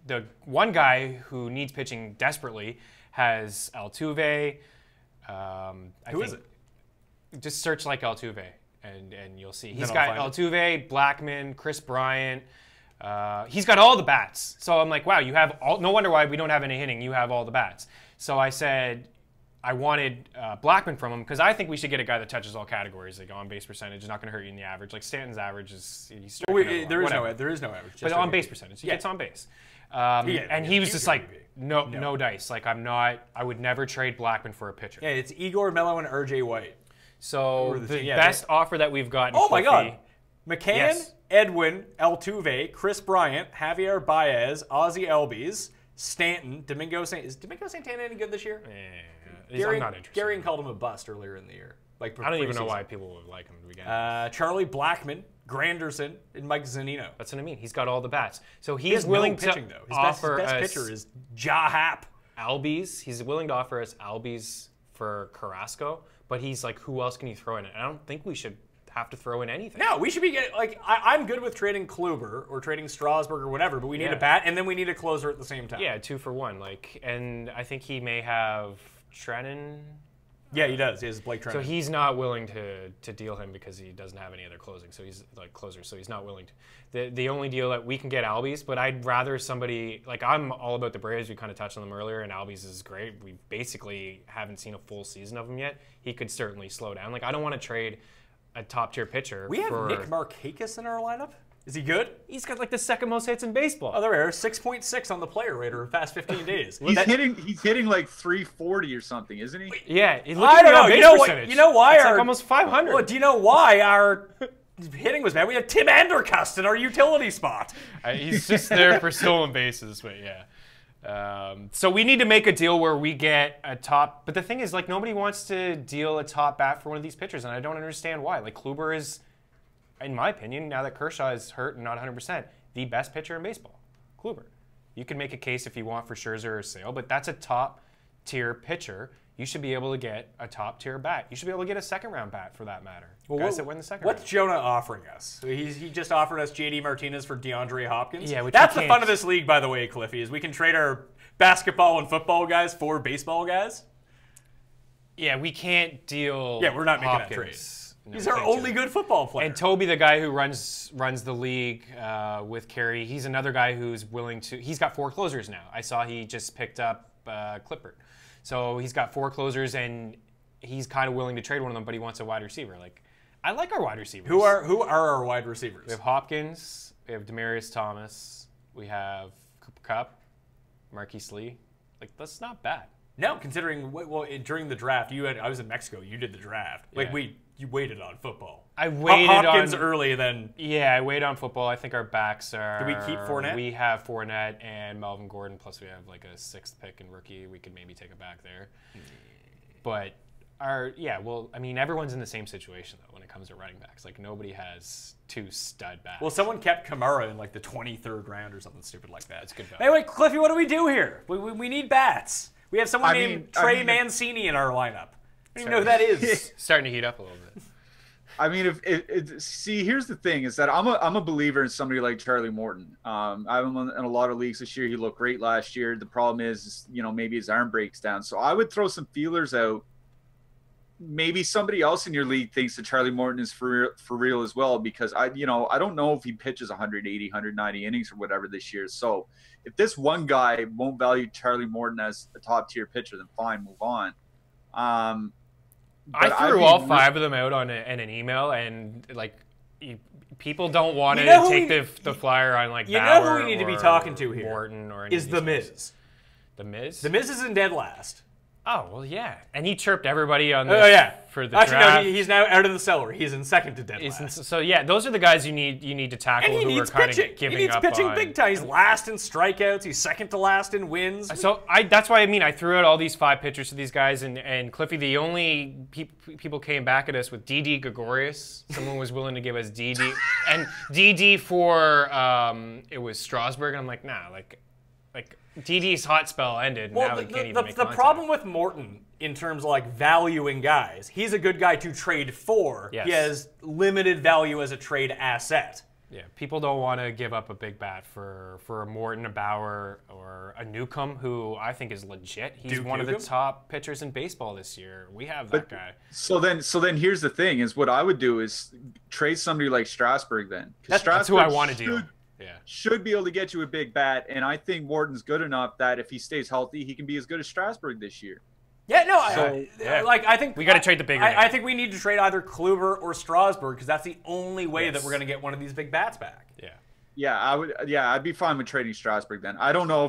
the one guy who needs pitching desperately has Altuve. Who is it? Just search like Altuve, and you'll see. He's got Altuve, Blackmon, Chris Bryant. He's got all the bats. So I'm like, wow, you have all. No wonder why we don't have any hitting. You have all the bats. So I said I wanted Blackmon from him because I think we should get a guy that touches all categories. Like on base percentage is not going to hurt you in the average. Like Stanton's average is there is no average. But on base percentage, he gets on base. And he was just like, no dice. Like I would never trade Blackmon for a pitcher. Yeah, it's Igor Mello and RJ White. So the best offer that we've gotten. Oh my God, McCann, Edwin, Altuve, Chris Bryant, Javier Baez, Ozzie Albies, Stanton, Is Domingo Santana any good this year? I'm not interested. Gary called him a bust earlier in the year. Like I don't even know why people would like him to begin. Charlie Blackmon, Granderson, and Mike Zunino. That's what I mean. He's got all the bats. So he's willing to pitching, though. His best pitcher is Ja Happ. Albies. He's willing to offer us Albies for Carrasco, but he's like, who else can you throw in? And I don't think we should have to throw in anything. No, we should be getting, like, I'm good with trading Kluber or trading Strasburg or whatever, but we need a bat, and then we need a closer at the same time. Yeah, 2 for 1. Like, and I think he may have Trennan. Yeah, he does. He has Blake Trennan. So he's not willing to deal him because he doesn't have any other closing. So he's like closer. So he's not willing to. The only deal that we can get Albies, but I'd rather somebody like I'm all about the Braves. We kind of touched on them earlier, and Albies is great. We basically haven't seen a full season of him yet. He could certainly slow down. Like I don't want to trade a top tier pitcher. We have Nick Markakis in our lineup. Is he good? He's got like the second most hits in baseball. Oh, there we are. 6.6 on the player rater in the past 15 days. He's hitting like 340 or something, isn't he? Yeah. I don't know. You know why? It's like almost 500. Well, do you know why our hitting was bad? We had Tim Andercust in our utility spot. He's just there for stolen bases, but yeah. So we need to make a deal where we get a top. But the thing is, like, nobody wants to deal a top bat for one of these pitchers, and I don't understand why. Like, Kluber is, in my opinion, now that Kershaw is hurt and not 100%, the best pitcher in baseball. Kluber. You can make a case if you want for Scherzer or Sale, but that's a top-tier pitcher. You should be able to get a top-tier bat. You should be able to get a second-round bat, for that matter. Well, guys that win the second what's round. Jonah offering us? So he just offered us J.D. Martinez for DeAndre Hopkins. Yeah, that's the fun of this league, by the way, Cliffy, is we can trade our basketball and football guys for baseball guys. Yeah, we can't deal. Yeah, we're not making Hopkins. that trade. No, he's our only good football player. And Toby, the guy who runs the league with Kerry, he's another guy who's willing to. He's got 4 closers now. I saw he just picked up Clifford. So he's got 4 closers, and he's kind of willing to trade one of them, but he wants a wide receiver. Like, I like our wide receivers. Who are our wide receivers? We have Hopkins. We have Demaryius Thomas. We have Cooper Kupp, Marquise Lee. Like, that's not bad. No, considering during the draft, I was in Mexico. You did the draft. Like Yeah. you waited on football. I waited Hopkins on early, then. Yeah, I waited on football. I think our backs are. Do we keep Fournette? We have Fournette and Melvin Gordon. Plus, we have like a 6th pick and rookie. We could maybe take it back there. But everyone's in the same situation though when it comes to running backs. Like, nobody has 2 stud backs. Well, someone kept Kamara in like the 23rd round or something stupid like that. That's good value. Hey, wait, Cliffy, what do we do here? We need bats. We have someone named Trey Mancini in our lineup. I don't even know who that is. Starting to heat up a little bit. I mean, see, here's the thing: is that I'm a believer in somebody like Charlie Morton. I'm in a lot of leagues this year. He looked great last year. The problem is, maybe his arm breaks down. So I would throw some feelers out. Maybe somebody else in your league thinks that Charlie Morton is for real as well, because I don't know if he pitches 180, 190 innings or whatever this year. So if this one guy won't value Charlie Morton as a top tier pitcher, then fine, move on. I threw all 5 of them out in an email, and like people don't want to take the flyer on like. You Bauer know who we need to be talking to here? Morton or any is The Miz. The Miz? The Miz is in dead last. Oh well, yeah, and he chirped everybody on for the Actually, draft. no, he's now out of the cellar. He's in second to dead last. So yeah, those are the guys you need to tackle. And he who needs are kind pitching. of giving He needs up pitching on. big time. He's last in strikeouts. He's second to last in wins. So that's why I threw out all these 5 pitchers to these guys, and Cliffy, the only people came back at us with DD Gregorius. Someone was willing to give us DD and DD for it was Strasburg, and I'm like, nah, like DD's hot spell ended. And now he can't even make the contact. problem with Morton in terms of like valuing guys, he's a good guy to trade for. Yes. He has limited value as a trade asset. Yeah, people don't want to give up a big bat for a Morton, a Bauer, or a Newcomb, who I think is legit. He's one of the top pitchers in baseball this year. We have that guy. So then here's the thing: is what I would do is trade somebody like Strasburg. Then that's who I want to do. Yeah, should be able to get you a big bat, and I think Morton's good enough that if he stays healthy, he can be as good as Strasburg this year. Yeah, no, I think we got to trade the bigger. I think we need to trade either Kluber or Strasburg, because that's the only way that we're going to get one of these big bats back. Yeah, I would. Yeah, I'd be fine with trading Strasburg then. I don't know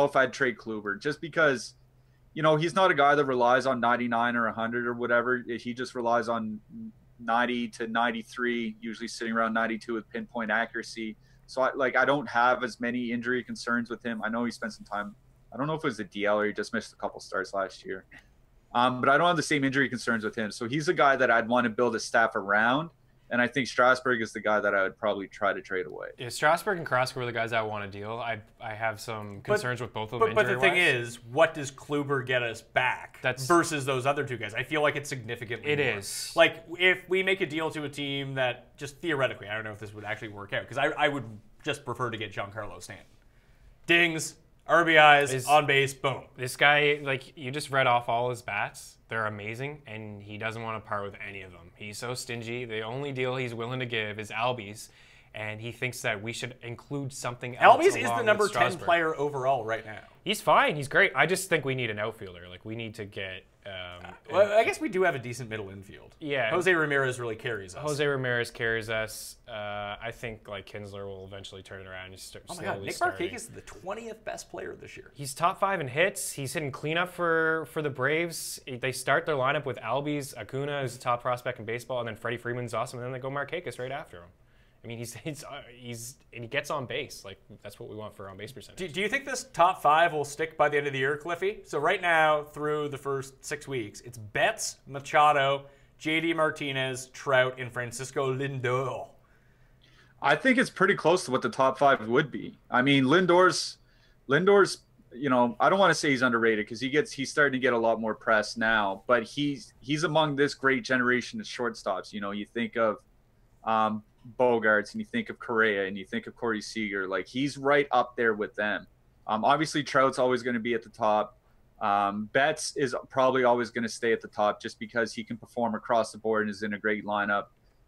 if I'd trade Kluber, just because, he's not a guy that relies on 99 or 100 or whatever. He just relies on 90 to 93, usually sitting around 92 with pinpoint accuracy. So I don't have as many injury concerns with him. I know he spent some time. I don't know if it was the DL or he just missed a couple starts last year. But I don't have the same injury concerns with him. So he's a guy that I'd want to build a staff around. And I think Strasburg is the guy that I would probably try to trade away. Yeah, Strasburg and Krasker were the guys I want to deal. I have some concerns with both of them. But the thing is, what does Kluber get us back versus those other 2 guys? I feel like it's significantly more. It is. Like, if we make a deal to a team that, just theoretically, I don't know if this would actually work out, because I would just prefer to get Giancarlo Stanton. Dings, RBIs, on base, boom. This guy, like, you just read off all his bats. They're amazing, and he doesn't want to part with any of them. He's so stingy. The only deal he's willing to give is Albies, and he thinks that we should include something else. Albies is the number 10 player overall right now. He's fine. He's great. I just think we need an outfielder. Like, we need to get... well, I guess we do have a decent middle infield. Yeah. Jose Ramirez really carries us. Jose Ramirez carries us. I think like Kinsler will eventually turn it around. Oh my God, Nick Markakis is the 20th best player this year. He's top 5 in hits. He's hitting cleanup for the Braves. They start their lineup with Albies, Acuna, who's the top prospect in baseball, and then Freddie Freeman's awesome, and then they go Markakis right after him. I mean, he's and he gets on base. Like, that's what we want for on base percentage. Do you think this top 5 will stick by the end of the year, Cliffy? So right now, through the first 6 weeks, it's Betts, Machado, JD Martinez, Trout, and Francisco Lindor. I think it's pretty close to what the top 5 would be. I mean, Lindor's, I don't want to say he's underrated, because he's starting to get a lot more press now, but he's among this great generation of shortstops. You think of Bogarts, and you think of Correa, and you think of Corey Seager. Like, he's right up there with them. Obviously, Trout's always going to be at the top. Betts is probably always going to stay at the top, just because he can perform across the board and is in a great lineup.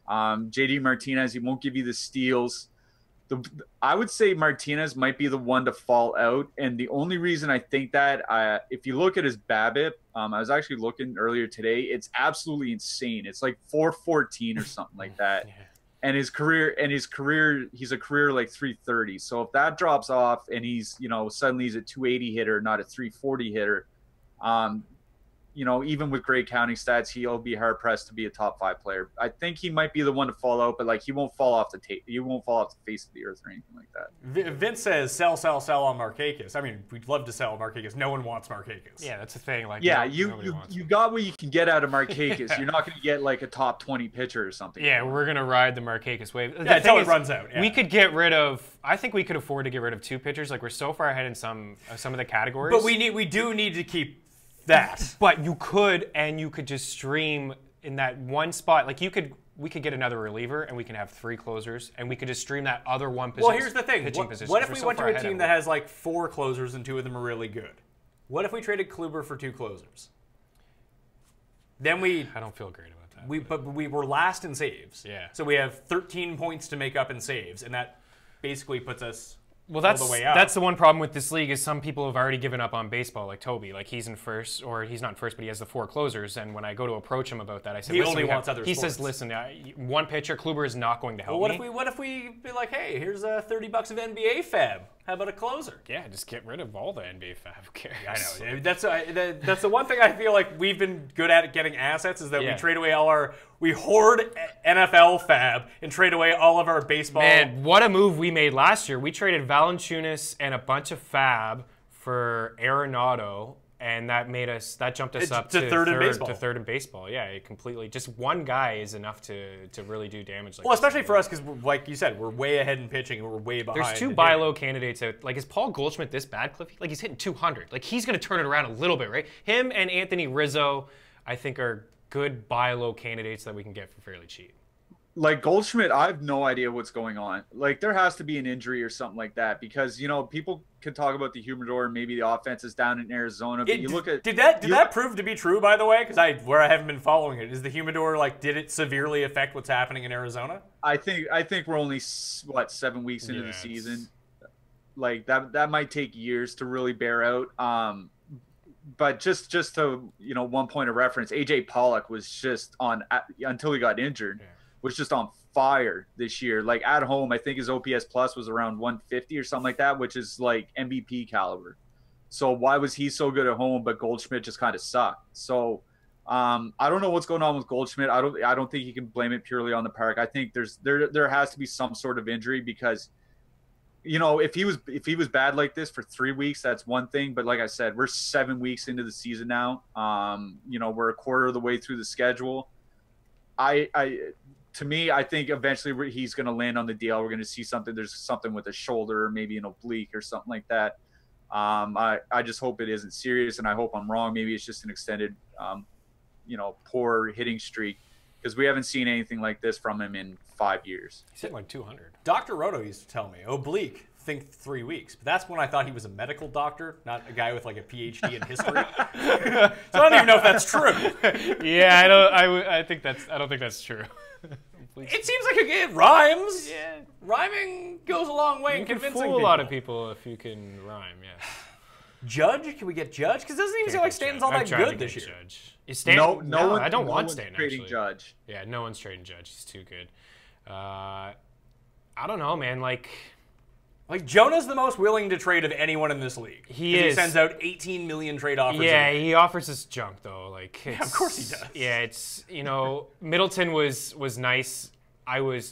JD Martinez, he won't give you the steals, I would say Martinez might be the one to fall out, and the only reason I think that, if you look at his BABIP, I was actually looking earlier today. It's absolutely insane. It's like 414 or something like that. Yeah. And his career, he's a career like 330. So if that drops off, and he's suddenly he's a 280 hitter, not a 340 hitter, even with great counting stats, he'll be hard pressed to be a top 5 player. I think he might be the one to fall out, but like he won't fall off the he won't fall off the face of the earth or anything like that. Vince says sell on Markakis. I mean, we'd love to sell Markakis. No one wants Markakis. Yeah, that's the thing. Like, yeah, nobody wants you him. got what you can get out of Markakis. You're not going to get like a top 20 pitcher or something. Yeah, we're gonna ride the Markakis wave. Yeah, until it runs out. Yeah. We could get rid of. I think we could afford to get rid of 2 pitchers. Like, we're so far ahead in some of the categories. But we do need to keep that. But you could just stream in that one spot. Like, we could get another reliever, and we can have 3 closers, and we could just stream that other one position. Well, here's the thing. What if we went to a team that has like 4 closers and 2 of them are really good? What if we traded Kluber for 2 closers? Then I don't feel great about that. But we were last in saves. Yeah. So we have 13 points to make up in saves, and that basically puts us Well, all the way up. that's the one problem with this league is some people have already given up on baseball, like Toby. Like, he's in first, or he's not in first, but he has the 4 closers. And when I go to approach him about that, I said, He listen, only wants other He sports. says, listen, one pitcher, Kluber is not going to help Well, me. what if we be like, hey, here's $30 of NBA fab. How about a closer? Yeah, just get rid of all the NBA fab. Who cares? I know. That's the one thing I feel like we've been good at getting assets is that we trade away we hoard NFL fab and trade away all of our baseball. Man, what a move we made last year. We traded Valanciunas and a bunch of fab for Arenado, and that jumped us up to third in baseball. To third in baseball. Yeah, it completely. Just one guy is enough to really do damage. Like well, especially for us because, like you said, we're way ahead in pitching and we're way behind. There's 2 buy low candidates out. Like, is Paul Goldschmidt this bad, Cliffy? Like, he's hitting 200. Like, he's going to turn it around a little bit, right? Him and Anthony Rizzo, I think, are good buy low candidates that we can get for fairly cheap. Like Goldschmidt, I have no idea what's going on. Like, there has to be an injury or something like that because people can talk about the humidor, maybe the offense is down in Arizona, but you look at did that prove to be true, by the way? Because I haven't been following it. Is the humidor did it severely affect what's happening in Arizona? I think we're only 7 weeks into the season. Like that might take years to really bear out. But just to one point of reference, AJ Pollock was just on until he got injured. Yeah. Was just on fire this year. Like, at home, I think his OPS plus was around 150 or something like that, which is like MVP caliber. So why was he so good at home, but Goldschmidt just kind of sucked? So I don't know what's going on with Goldschmidt. I don't think you can blame it purely on the park. I think there has to be some sort of injury because if he was bad like this for 3 weeks, that's one thing. But like I said, we're 7 weeks into the season now. We're a quarter of the way through the schedule. To me, I think eventually he's going to land on the DL. We're going to see something. There's something with a shoulder, or maybe an oblique or something like that. I just hope it isn't serious, and I hope I'm wrong. Maybe it's just an extended, poor hitting streak because we haven't seen anything like this from him in 5 years. He's hitting like 200. Dr. Roto used to tell me, oblique, think 3 weeks. But that's when I thought he was a medical doctor, not a guy with like a PhD in history. So I don't even know if that's true. Yeah, I don't think that's true. It seems like it rhymes. Yeah, rhyming goes a long way in convincing fool a lot of people if you can rhyme. Yeah. Judge? Can we get Judge? Because it doesn't even seem like Stanton's all that good this year. Judge. Is Stanton? No one. I don't no want one's Stanton. trading Actually. Judge. Yeah, no one's trading Judge. He's too good. I don't know, man. Like Jonah's the most willing to trade of anyone in this league. He is. He sends out 18 million trade offers. Yeah, he offers us junk though. Like, yeah, of course he does. Yeah, it's Middleton was nice.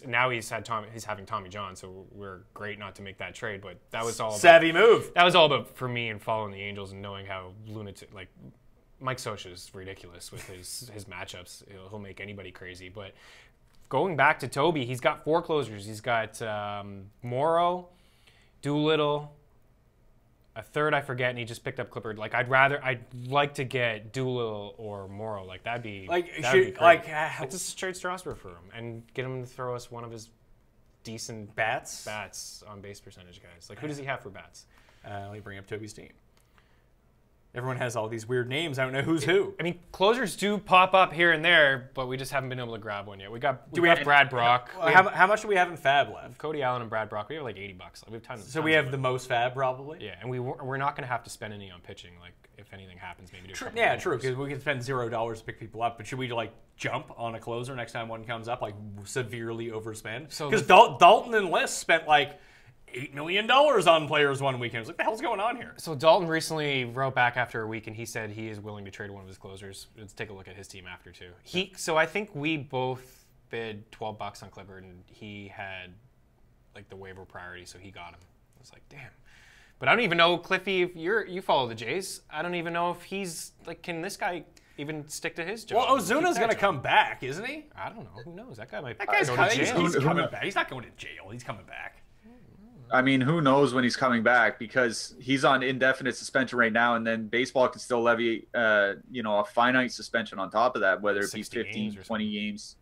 Now he's having Tommy John, so we're great not to make that trade. But that was all savvy move. That was all about for me and following the Angels and knowing how lunatic Mike Scioscia is ridiculous with his matchups. He'll make anybody crazy. But going back to Toby, he's got 4 closers. He's got Morrow, Doolittle, a third I forget, and he just picked up Clifford. Like, I'd like to get Doolittle or Morrow. Like, that'd be great. Let's just trade Strasburg for him and get him to throw us one of his decent bats on base percentage guys. Like, who does he have for bats? Let me bring up Toby's team. Everyone has all these weird names. I don't know who's who. I mean, closers do pop up here and there, but we just haven't been able to grab one yet. We have Brad Brock. How much do we have in Fab left? Cody Allen and Brad Brock. We have like $80. Like, we have tons. So we have the most Fab probably. Yeah, and we're not going to have to spend any on pitching. Like if anything happens, maybe do. True. Because we can spend $0 to pick people up. But should we like jump on a closer next time one comes up? Like severely overspend? Because Dalton and Liss spent like $8 million on players one weekend. I was like, what the hell's going on here? So Dalton recently wrote back after a week, and he said he is willing to trade one of his closers. Let's take a look at his team after, too. So I think we both bid $12 on Clifford, and he had, like, the waiver priority, so he got him. I was like, damn. But I don't even know, Cliffy, if you follow the Jays, I don't even know if he's, like, can this guy even stick to his job? Well, Ozuna's going to come back, isn't he? I don't know. Who knows? That guy might go to jail. He's coming back. He's not going to jail. He's coming back. I mean, who knows when he's coming back, because he's on indefinite suspension right now, and then baseball can still levy, a finite suspension on top of that, whether it be 15, 20 games,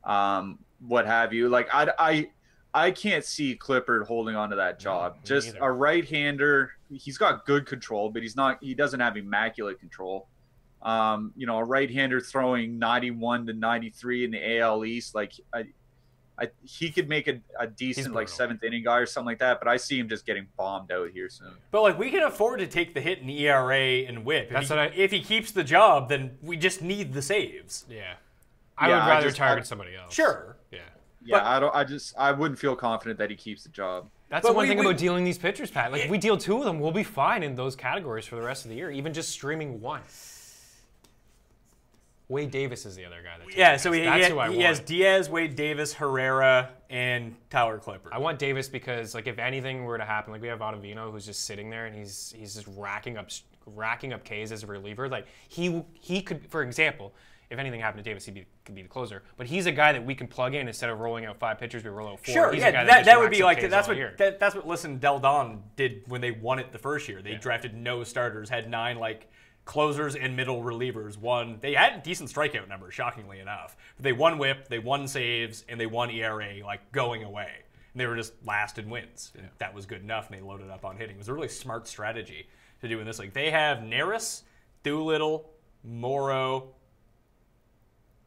what have you. Like, I can't see Clifford holding on to that job. Just a right-hander. He's got good control, but he doesn't have immaculate control. A right-hander throwing 91 to 93 in the AL East, like he could make a decent like seventh inning guy or something like that, but I see him just getting bombed out here soon. But like we can afford to take the hit in ERA and WHIP. If he keeps the job, then we just need the saves. Yeah, I would rather target somebody else. Sure. Yeah. Yeah, I wouldn't feel confident that he keeps the job. That's the one thing about dealing these pitchers, Pat. Like if we deal 2 of them, we'll be fine in those categories for the rest of the year. Even just streaming 1. Wade Davis is the other guy. So he has Diaz, Wade Davis, Herrera, and Tyler Clippard. I want Davis because, like, if anything were to happen, like we have Ottavino who's just sitting there and he's just racking up Ks as a reliever. Like he could, for example, if anything happened to Davis, could be the closer. But he's a guy that we can plug in instead of rolling out 5 pitchers. We roll out 4. Sure, he's that would be like that's what Listen Del Don did when they won it the first year. They drafted no starters, had 9 like closers and middle relievers. They had decent strikeout numbers, shockingly enough. But they won WHIP, they won saves, and they won ERA, like going away. And they were just last in wins. And that was good enough, and they loaded up on hitting. It was a really smart strategy to do in this league. They have Neris, Doolittle, Morrow.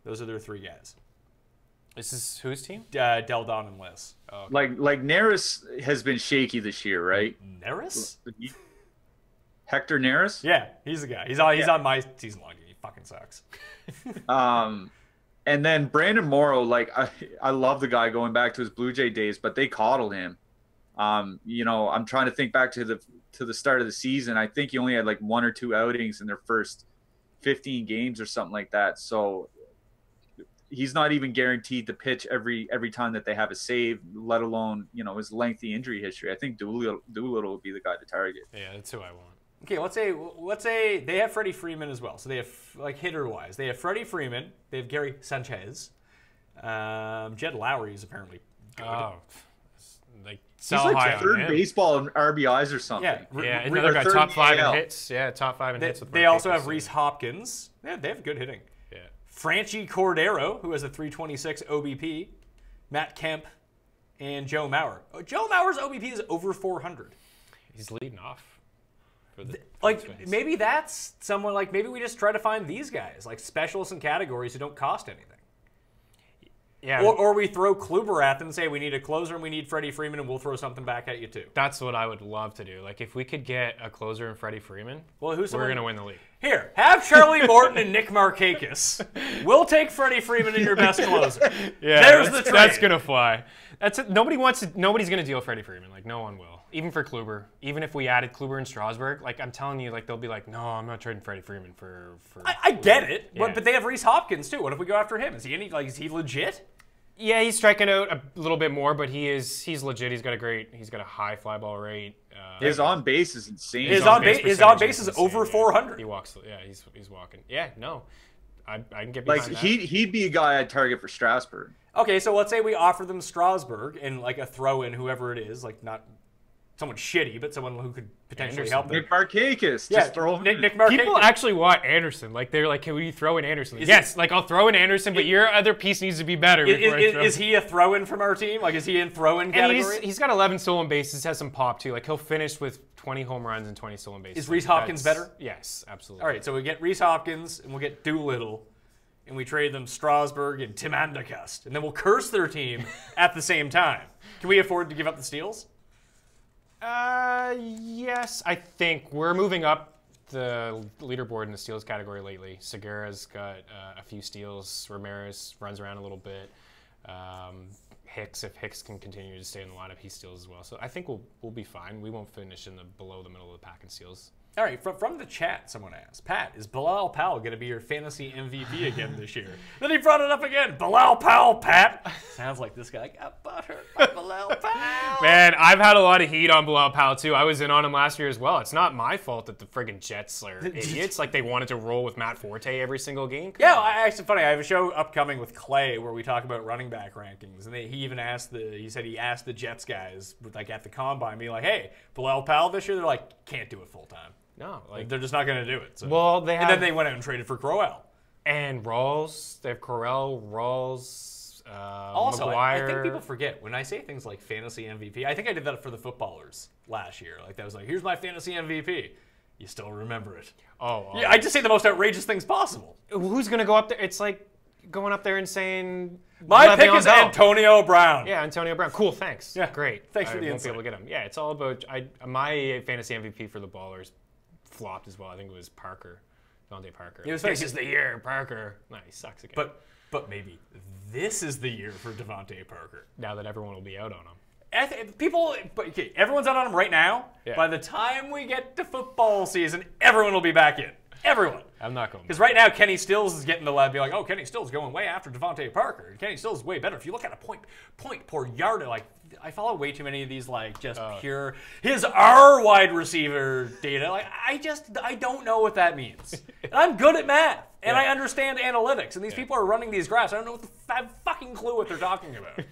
Those are their 3 guys. This is whose team? Del Don and Liz. Oh, okay. Like Neris has been shaky this year, right? Neris? Hector Neris? Yeah, he's the guy. He's on my season long. He fucking sucks. And then Brandon Morrow, like I love the guy going back to his Blue Jay days, but they coddled him. I'm trying to think back to the start of the season. I think he only had like 1 or 2 outings in their first 15 games or something like that. So he's not even guaranteed to pitch every time that they have a save, let alone his lengthy injury history. I think Doolittle would be the guy to target. Yeah, that's who I want. Okay, let's say they have Freddie Freeman as well. So they have, like, hitter-wise, they have Freddie Freeman, they have Gary Sanchez, Jed Lowry is apparently good. Oh, like he's like third baseball in RBIs or something. Yeah, another guy top 5 in hits. Yeah, top 5 in hits. They also have Reese Hopkins. They have good hitting. Yeah, Franchi Cordero, who has a 326 OBP, Matt Kemp, and Joe Mauer. Joe Mauer's OBP is over 400. He's leading off. Maybe that's someone like maybe we just try to find these guys like specialists in categories who don't cost anything. Yeah. Or we throw Kluber at them and say we need a closer and we need Freddie Freeman and we'll throw something back at you too. That's what I would love to do. Like if we could get a closer in Freddie Freeman, we're going to win the league. Here, have Charlie Morton and Nick Markakis. We'll take Freddie Freeman and your best closer. Yeah, there's the trade. That's going to fly. That's it. Nobody's going to deal Freddie Freeman. Like no one will. Even for Kluber. Even if we added Kluber and Strasburg, like I'm telling you, like they'll be like, no, I'm not trading Freddie Freeman for I get it, but they have Reese Hopkins too. What if we go after him? Is he legit? Yeah, he's striking out a little bit more, but he's legit. He's got a high fly ball rate. His on base is insane. His on base is over 400. He walks. Yeah, he's walking. Yeah, no, I can get behind that. He'd be a guy I'd target for Strasburg. Okay, so let's say we offer them Strasburg and like a throw in whoever it is, like not someone shitty, but someone who could potentially help them. Nick Markakis. Yeah, just throw him in. Nick Markakis. People actually want Anderson. Like they're like, can we throw in Anderson? Yes, like I'll throw in Anderson, but your other piece needs to be better. Is he a throw-in from our team? Like, is he in throw-in category? He's got 11 stolen bases, has some pop too. Like he'll finish with 20 home runs and 20 stolen bases. Is Rhys Hopkins better? Yes, absolutely. All right, so we get Rhys Hopkins and we'll get Doolittle, and we trade them Strasburg and Tim Anderkust, and then we'll curse their team at the same time. Can we afford to give up the steals? Yes. I think we're moving up the leaderboard in the steals category lately. Segura's got a few steals. Ramirez runs around a little bit. Hicks, if Hicks can continue to stay in the lineup, he steals as well. So I think we'll be fine. We won't finish in the below the middle of the pack in steals. All right, from the chat, someone asked, Pat, is Bilal Powell going to be your fantasy MVP again this year? Then he brought it up again. Bilal Powell, Pat. Sounds like this guy got butthurt by Bilal Powell. Man, I've had a lot of heat on Bilal Powell, too. I was in on him last year as well. It's not my fault that the friggin' Jets are idiots. Like, they wanted to roll with Matt Forte every single game. Actually, funny, I have a show upcoming with Clay where we talk about running back rankings. And he even asked he asked the Jets guys, like, at the Combine, being like, hey, Bilal Powell this year? They're like, can't do it full time. No, like they're just not going to do it. So. Well, and then they went out and traded for Crowell and Rawls. They have Corell, Rawls, also, McGuire. I think people forget when I say things like fantasy MVP. I think I did that for the footballers last year. Like that was like, here's my fantasy MVP. You still remember it? Oh, yeah. I just say the most outrageous things possible. Who's going to go up there? It's like going up there and saying my pick is Antonio Brown. Yeah, Antonio Brown. Cool, thanks. Yeah, great. Thanks for the insight. insight. Won't be able to get him. Yeah, it's all about my fantasy MVP for the Ballers. Flopped as well. I think it was Parker, Devontae Parker. This is the year, Parker. No, he sucks again. But maybe this is the year for Devontae Parker. Now that everyone will be out on him. Everyone's out on him right now. Yeah. By the time we get to football season, everyone will be back in. Everyone. I'm not going. Because right now, Kenny Stills is getting the lab. Be like, oh, Kenny Stills going way after Devontae Parker. And Kenny Stills is way better. If you look at a point per yard, like I follow way too many of these like just pure his R wide receiver data. Like I don't know what that means. And I'm good at math and I understand analytics. And these people are running these graphs. I don't know I have fucking clue what they're talking about.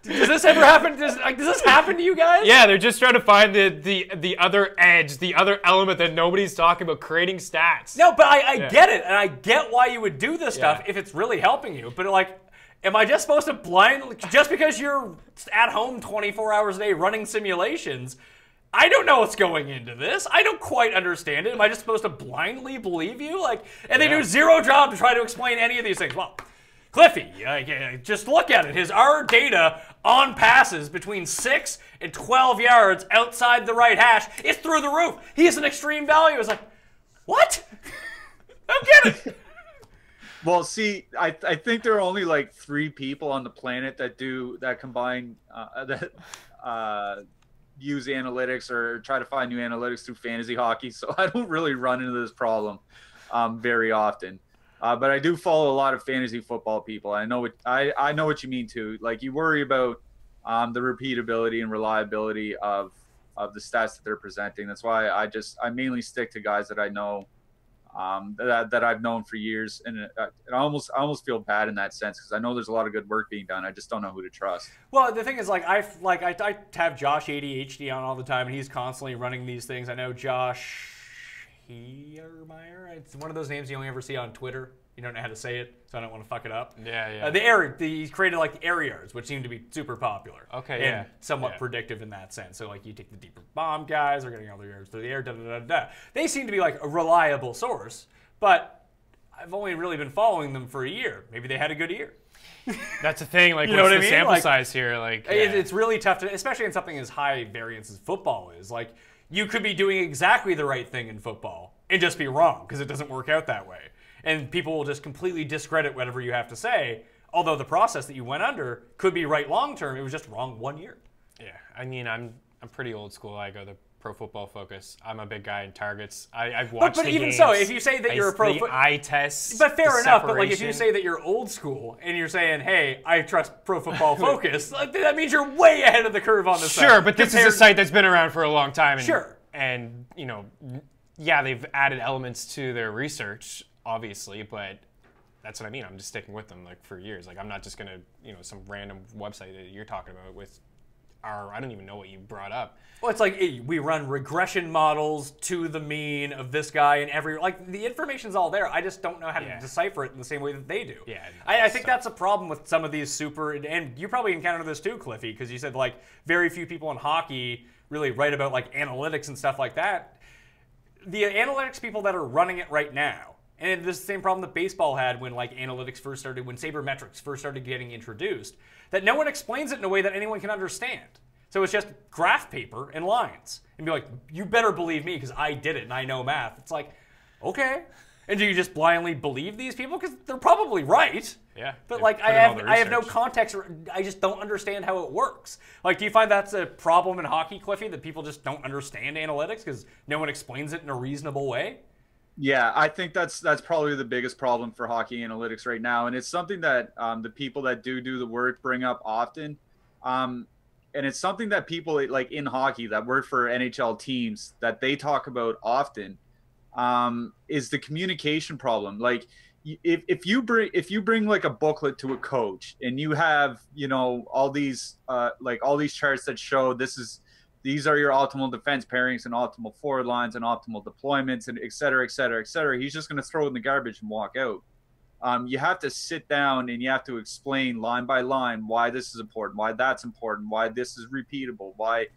Does this ever happen? Does this happen to you guys? Yeah, they're just trying to find the other edge, the other element that nobody's talking about, creating stats. No, but I get it, and I get why you would do this stuff if it's really helping you. But like, am I just supposed to blindly, just because you're at home 24 hours a day running simulations, I don't know what's going into this. I don't quite understand it. Am I just supposed to blindly believe you? Like, and they do zero job to try to explain any of these things. Well, Cliffy, just look at it. His R data on passes between 6 and 12 yards outside the right hash is through the roof. He has an extreme value. It's like, what? I don't get it. Well, see, I think there are only like 3 people on the planet that combine use analytics or try to find new analytics through fantasy hockey. So I don't really run into this problem very often. But I do follow a lot of fantasy football people. I know what you mean too. Like you worry about the repeatability and reliability of the stats that they're presenting. That's why I mainly stick to guys that I know that I've known for years, and I almost feel bad in that sense because I know there's a lot of good work being done. I just don't know who to trust. Well, the thing is, I have Josh ADHD on all the time, and he's constantly running these things. I know Josh Hiermeyer. It's one of those names you only ever see on Twitter. You don't know how to say it, so I don't want to fuck it up. Yeah. He created like the air yards, which seem to be super popular. Okay, and somewhat predictive in that sense. So like you take the deeper bomb guys, they're getting all their yards through the air, They seem to be like a reliable source, but I've only really been following them for a year. Maybe they had a good year. That's the thing. Like, you know what's what the I mean? sample size here? Like, it's really tough to, especially in something as high variance as football is. Like, you could be doing exactly the right thing in football and just be wrong because it doesn't work out that way. And people will just completely discredit whatever you have to say, although the process that you went under could be right long term. It was just wrong 1 year. Yeah, I mean, I'm pretty old school. I go the Pro Football Focus. I'm a big guy in targets. I've watched but the even games. so, if you say that you're a pro the eye test, but fair the enough. But like if separation. you say that you're old school and you're saying, "Hey, I trust Pro Football Focus," like, that means you're way ahead of the curve on this. Sure, but this is a site that's been around for a long time. And, sure, and you know, yeah, they've added elements to their research, obviously, but that's what I mean. I'm just sticking with them like for years. Like I'm not just gonna, some random website that you're talking about with I don't even know what you brought up. Well, it's like we run regression models to the mean of this guy and the information's all there. I just don't know how to decipher it in the same way that they do. Yeah, I think that's a problem with some of these and you probably encounter this too, Cliffy, because you said like very few people in hockey really write about like analytics and stuff like that. The analytics people that are running it right now, and this is the same problem that baseball had when like analytics first started, when sabermetrics first started getting introduced, that no one explains it in a way that anyone can understand. So it's just graph paper and lines. And be like, you better believe me because I did it and I know math. It's like, okay. And do you just blindly believe these people? Because they're probably right. Yeah. But like I have no context, or I just don't understand how it works. Like, do you find that's a problem in hockey, Cliffy, that people just don't understand analytics because no one explains it in a reasonable way? Yeah, I think that's probably the biggest problem for hockey analytics right now, and it's something that the people that do the work bring up often, and it's something that people like in hockey that work for NHL teams that they talk about often, is the communication problem. Like, if you bring like a booklet to a coach and you have all these charts that show these are your optimal defense pairings and optimal forward lines and optimal deployments and et cetera, et cetera, et cetera. He's just going to throw it in the garbage and walk out. You have to sit down and you have to explain line by line why this is important, why that's important, why this is repeatable, why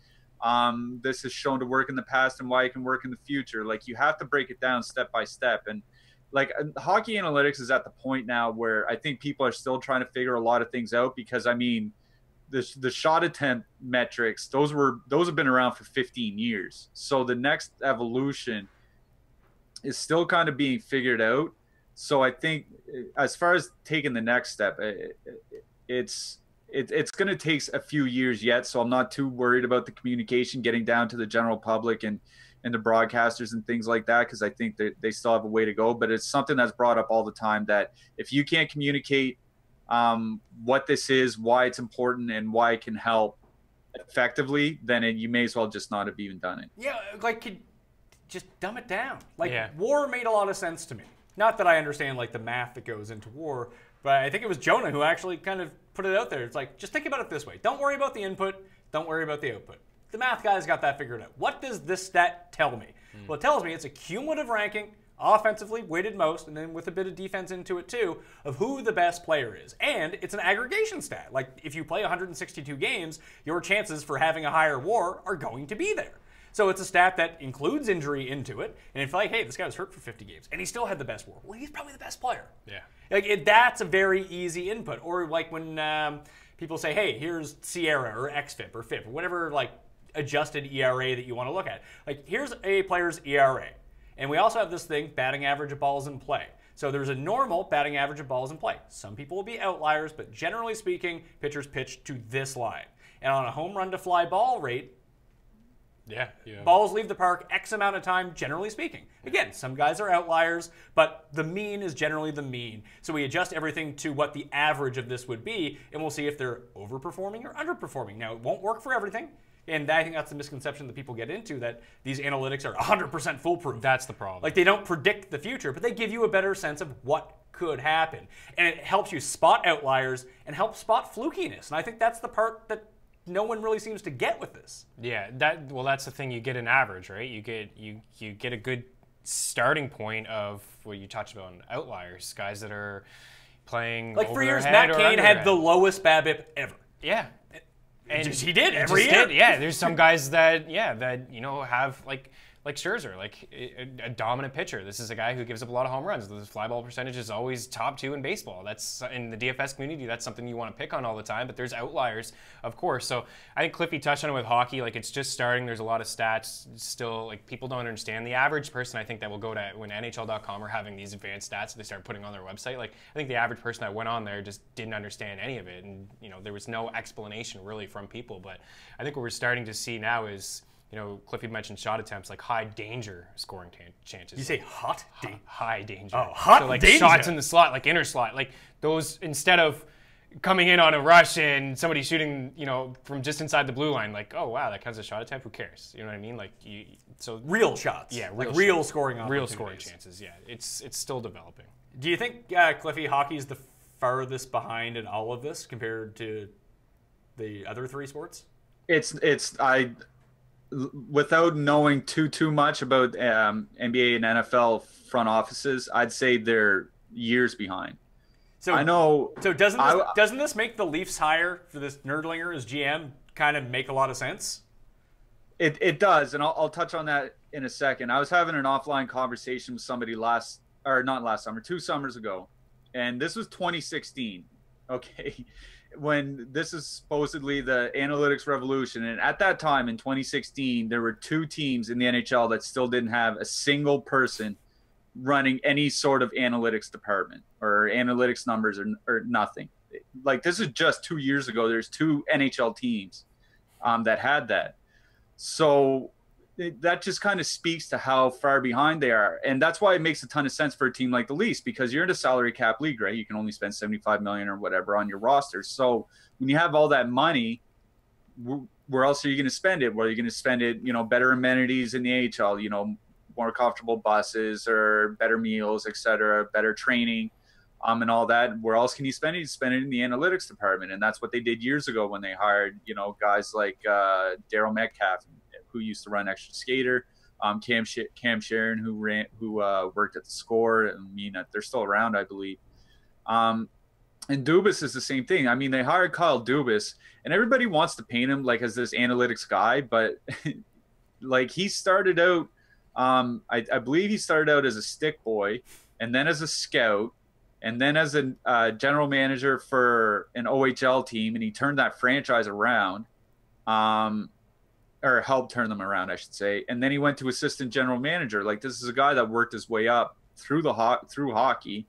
this is shown to work in the past and why it can work in the future. Like, you have to break it down step by step. And like, hockey analytics is at the point now where I think people are still trying to figure a lot of things out, because I mean, the shot attempt metrics, those have been around for 15 years. So the next evolution is still kind of being figured out. So I think as far as taking the next step, it's going to take a few years yet. So I'm not too worried about the communication getting down to the general public and the broadcasters and things like that, because I think that they still have a way to go. But it's something that's brought up all the time, that if you can't communicate what this is, why it's important, and why it can help effectively, then you may as well just not have even done it. Yeah, like, just dumb it down. Like, war made a lot of sense to me. Not that I understand like the math that goes into war, but I think it was Jonah who actually kind of put it out there. It's like, just think about it this way. Don't worry about the input. Don't worry about the output. The math guys got that figured out. What does this stat tell me? Well, it tells me it's a cumulative ranking, offensively weighted most, and then with a bit of defense into it too, of who the best player is. And it's an aggregation stat. Like, if you play 162 games, your chances for having a higher WAR are going to be there. So it's a stat that includes injury into it. And if like, hey, this guy was hurt for 50 games and he still had the best WAR, well, he's probably the best player. Yeah. Like, that's a very easy input. Or like when people say, hey, here's Sierra or XFIP or FIP or whatever like adjusted ERA that you want to look at. Like, here's a player's ERA. And we also have this thing, batting average of balls in play. So there's a normal batting average of balls in play. Some people will be outliers, but generally speaking, pitchers pitch to this line. And on a home run to fly ball rate, balls leave the park X amount of time, generally speaking. Again, some guys are outliers, but the mean is generally the mean. So we adjust everything to what the average of this would be, and we'll see if they're overperforming or underperforming. Now, it won't work for everything. And I think that's the misconception that people get into, that these analytics are 100% foolproof. That's the problem. Like, they don't predict the future, but they give you a better sense of what could happen. And it helps you spot outliers and help spot flukiness. And I think that's the part that no one really seems to get with this. Yeah, that's the thing. You get an average, right? You get a good starting point of what you touched about, outliers, guys that are playing like over for years, their Matt head Cain had the lowest BABIP ever. Yeah. And he did every year. Yeah, there's some guys that have like Scherzer, like a dominant pitcher. This is a guy who gives up a lot of home runs. The fly ball percentage is always top 2 in baseball. That's in the DFS community. That's something you want to pick on all the time. But there's outliers, of course. So I think Cliffy touched on it with hockey. Like, it's just starting. There's a lot of stats still. Like, people don't understand. The average person, I think, that will go to when NHL.com are having these advanced stats that they start putting on their website. Like, I think the average person that went on there just didn't understand any of it, and there was no explanation really from people. But I think what we're starting to see now is, Cliffy mentioned shot attempts, like high danger scoring chances. You say hot danger? High danger. Oh, hot so, like, danger. Shots in the slot, like inner slot. Like, those, instead of coming in on a rush and somebody shooting, from just inside the blue line, like, oh, wow, that counts as a shot attempt. Who cares? You know what I mean? Like, so real shots. Yeah, real scoring opportunities. Real scoring chances, yeah. It's still developing. Do you think, Cliffy, hockey is the farthest behind in all of this compared to the other 3 sports? Without knowing too much about NBA and NFL front offices, I'd say they're years behind. So I know. So doesn't this make the Leafs hire for this Nerdlinger as GM kind of make a lot of sense? It does, and I'll touch on that in a second. I was having an offline conversation with somebody not last summer, 2 summers ago, and this was 2016. Okay, when this is supposedly the analytics revolution, and at that time in 2016, there were 2 teams in the NHL that still didn't have a single person running any sort of analytics department or analytics numbers or nothing. Like, this is just 2 years ago. There's 2 NHL teams that had that. So that just kind of speaks to how far behind they are. And that's why it makes a ton of sense for a team like the Leafs, because you're in a salary cap league, right? You can only spend $75 million or whatever on your roster. So when you have all that money, where else are you going to spend it? Where are you going to spend it, better amenities in the AHL, more comfortable buses or better meals, etc., better training, and all that. Where else can you spend it? You spend it in the analytics department, and that's what they did years ago when they hired, guys like Daryl Metcalf, who used to run Extra Skater, Cam Sharon, who worked at the Score. I mean, they're still around, I believe. And Dubas is the same thing. I mean, they hired Kyle Dubas, and everybody wants to paint him like as this analytics guy, but like he started out. I believe he started out as a stick boy, and then as a scout, and then as a general manager for an OHL team, and he turned that franchise around, or helped turn them around, I should say. And then he went to assistant general manager. Like, this is a guy that worked his way up through hockey.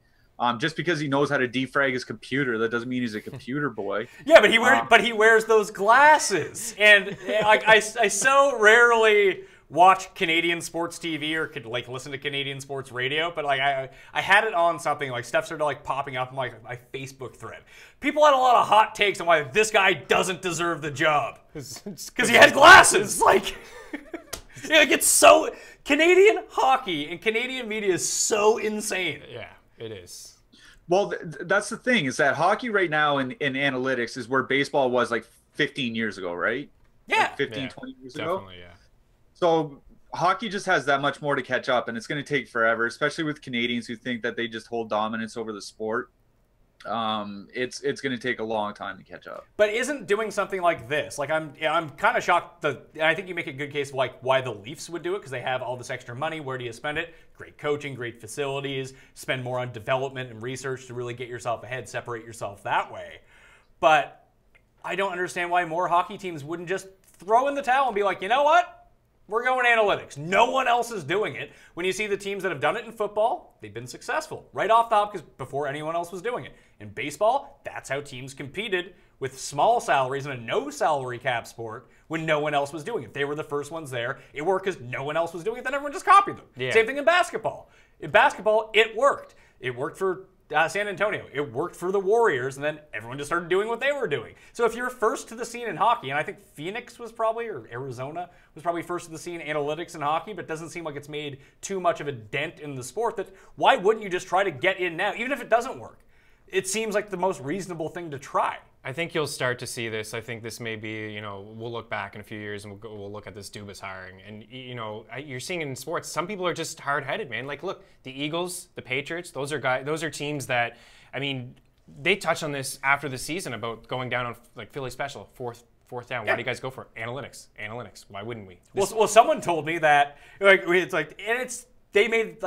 Just because he knows how to defrag his computer, that doesn't mean he's a computer boy. Yeah, but he wears those glasses, and I so rarely watch Canadian sports TV or could listen to Canadian sports radio, but I had it on something, stuff started popping up in my Facebook thread. People had a lot of hot takes on why this guy doesn't deserve the job because he had glasses. It's so Canadian hockey and Canadian media is so insane. Yeah, it is. Well, that's the thing, is that hockey right now in analytics is where baseball was 15 years ago, right? Yeah. 20 years ago. Definitely, yeah. So hockey just has that much more to catch up, and it's going to take forever, especially with Canadians who think that they just hold dominance over the sport. It's going to take a long time to catch up. But isn't doing something like this, I'm kind of shocked I think you make a good case of why the Leafs would do it, because they have all this extra money. Where do you spend it? Great coaching, great facilities, spend more on development and research to really get yourself ahead, separate yourself that way. But I don't understand why more hockey teams wouldn't just throw in the towel and be like, you know what? We're going analytics. No one else is doing it. When you see the teams that have done it in football, they've been successful right off the hop because before anyone else was doing it. In baseball, that's how teams competed with small salaries in a no salary cap sport when no one else was doing it. They were the first ones there. It worked because no one else was doing it. Then everyone just copied them. Yeah. Same thing in basketball. In basketball, it worked. It worked for San Antonio. It worked for the Warriors, and then everyone just started doing what they were doing. So if you're first to the scene in hockey, and I think Phoenix was probably, or Arizona was probably first to the scene analytics in hockey, but it doesn't seem like it's made too much of a dent in the sport, that why wouldn't you just try to get in now, even if it doesn't work? It seems like the most reasonable thing to try. I think you'll start to see this. I think this may be, we'll look back in a few years and we'll look at this Dubas hiring. And, you're seeing in sports, some people are just hard-headed, man. Look, the Eagles, the Patriots, those are teams that, they touched on this after the season about going down on, Philly special, fourth down. Why do you guys go for it? Analytics. Why wouldn't we? Well, someone told me that, they made,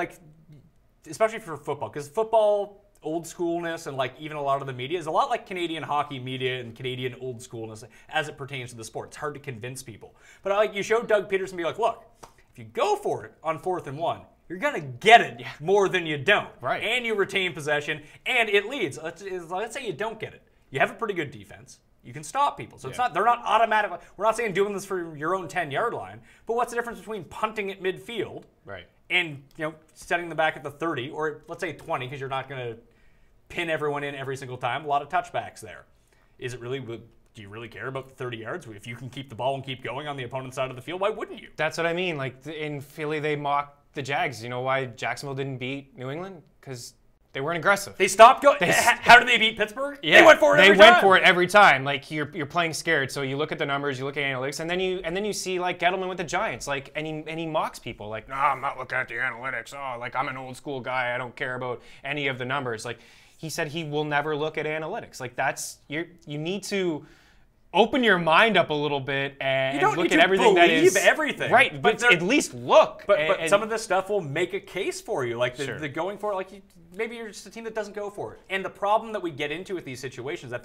especially for football, because football, old schoolness and even a lot of the media is a lot like Canadian hockey media and Canadian old schoolness as it pertains to the sport. It's hard to convince people. But you show Doug Peterson be look, if you go for it on 4th and 1, you're going to get it more than you don't. Right. And you retain possession, and it leads. Let's say you don't get it. You have a pretty good defense. You can stop people. So they're not automatic. We're not saying doing this for your own 10-yard line, but what's the difference between punting at midfield and setting them back at the 30, or let's say 20, because you're not going to pin everyone in every single time. A lot of touchbacks there. Is it really? Do you really care about the 30 yards? If you can keep the ball and keep going on the opponent's side of the field, why wouldn't you? That's what I mean. In Philly, they mocked the Jags. You know why Jacksonville didn't beat New England? Because they weren't aggressive. They stopped going. How did they beat Pittsburgh? Yeah, they went for it. Every time. Went for it every time. You're playing scared. So you look at the numbers, you look at analytics, and then you see Gettleman with the Giants. And he mocks people. No, I'm not looking at the analytics. Oh, I'm an old school guy. I don't care about any of the numbers. He said he will never look at analytics. That's you need to open your mind up a little bit and You don't look need at to everything that is everything. right, but at least look. But some of this stuff will make a case for you, like Sure. the going for it. Like maybe you're just a team that doesn't go for it. And the problem that we get into with these situations is that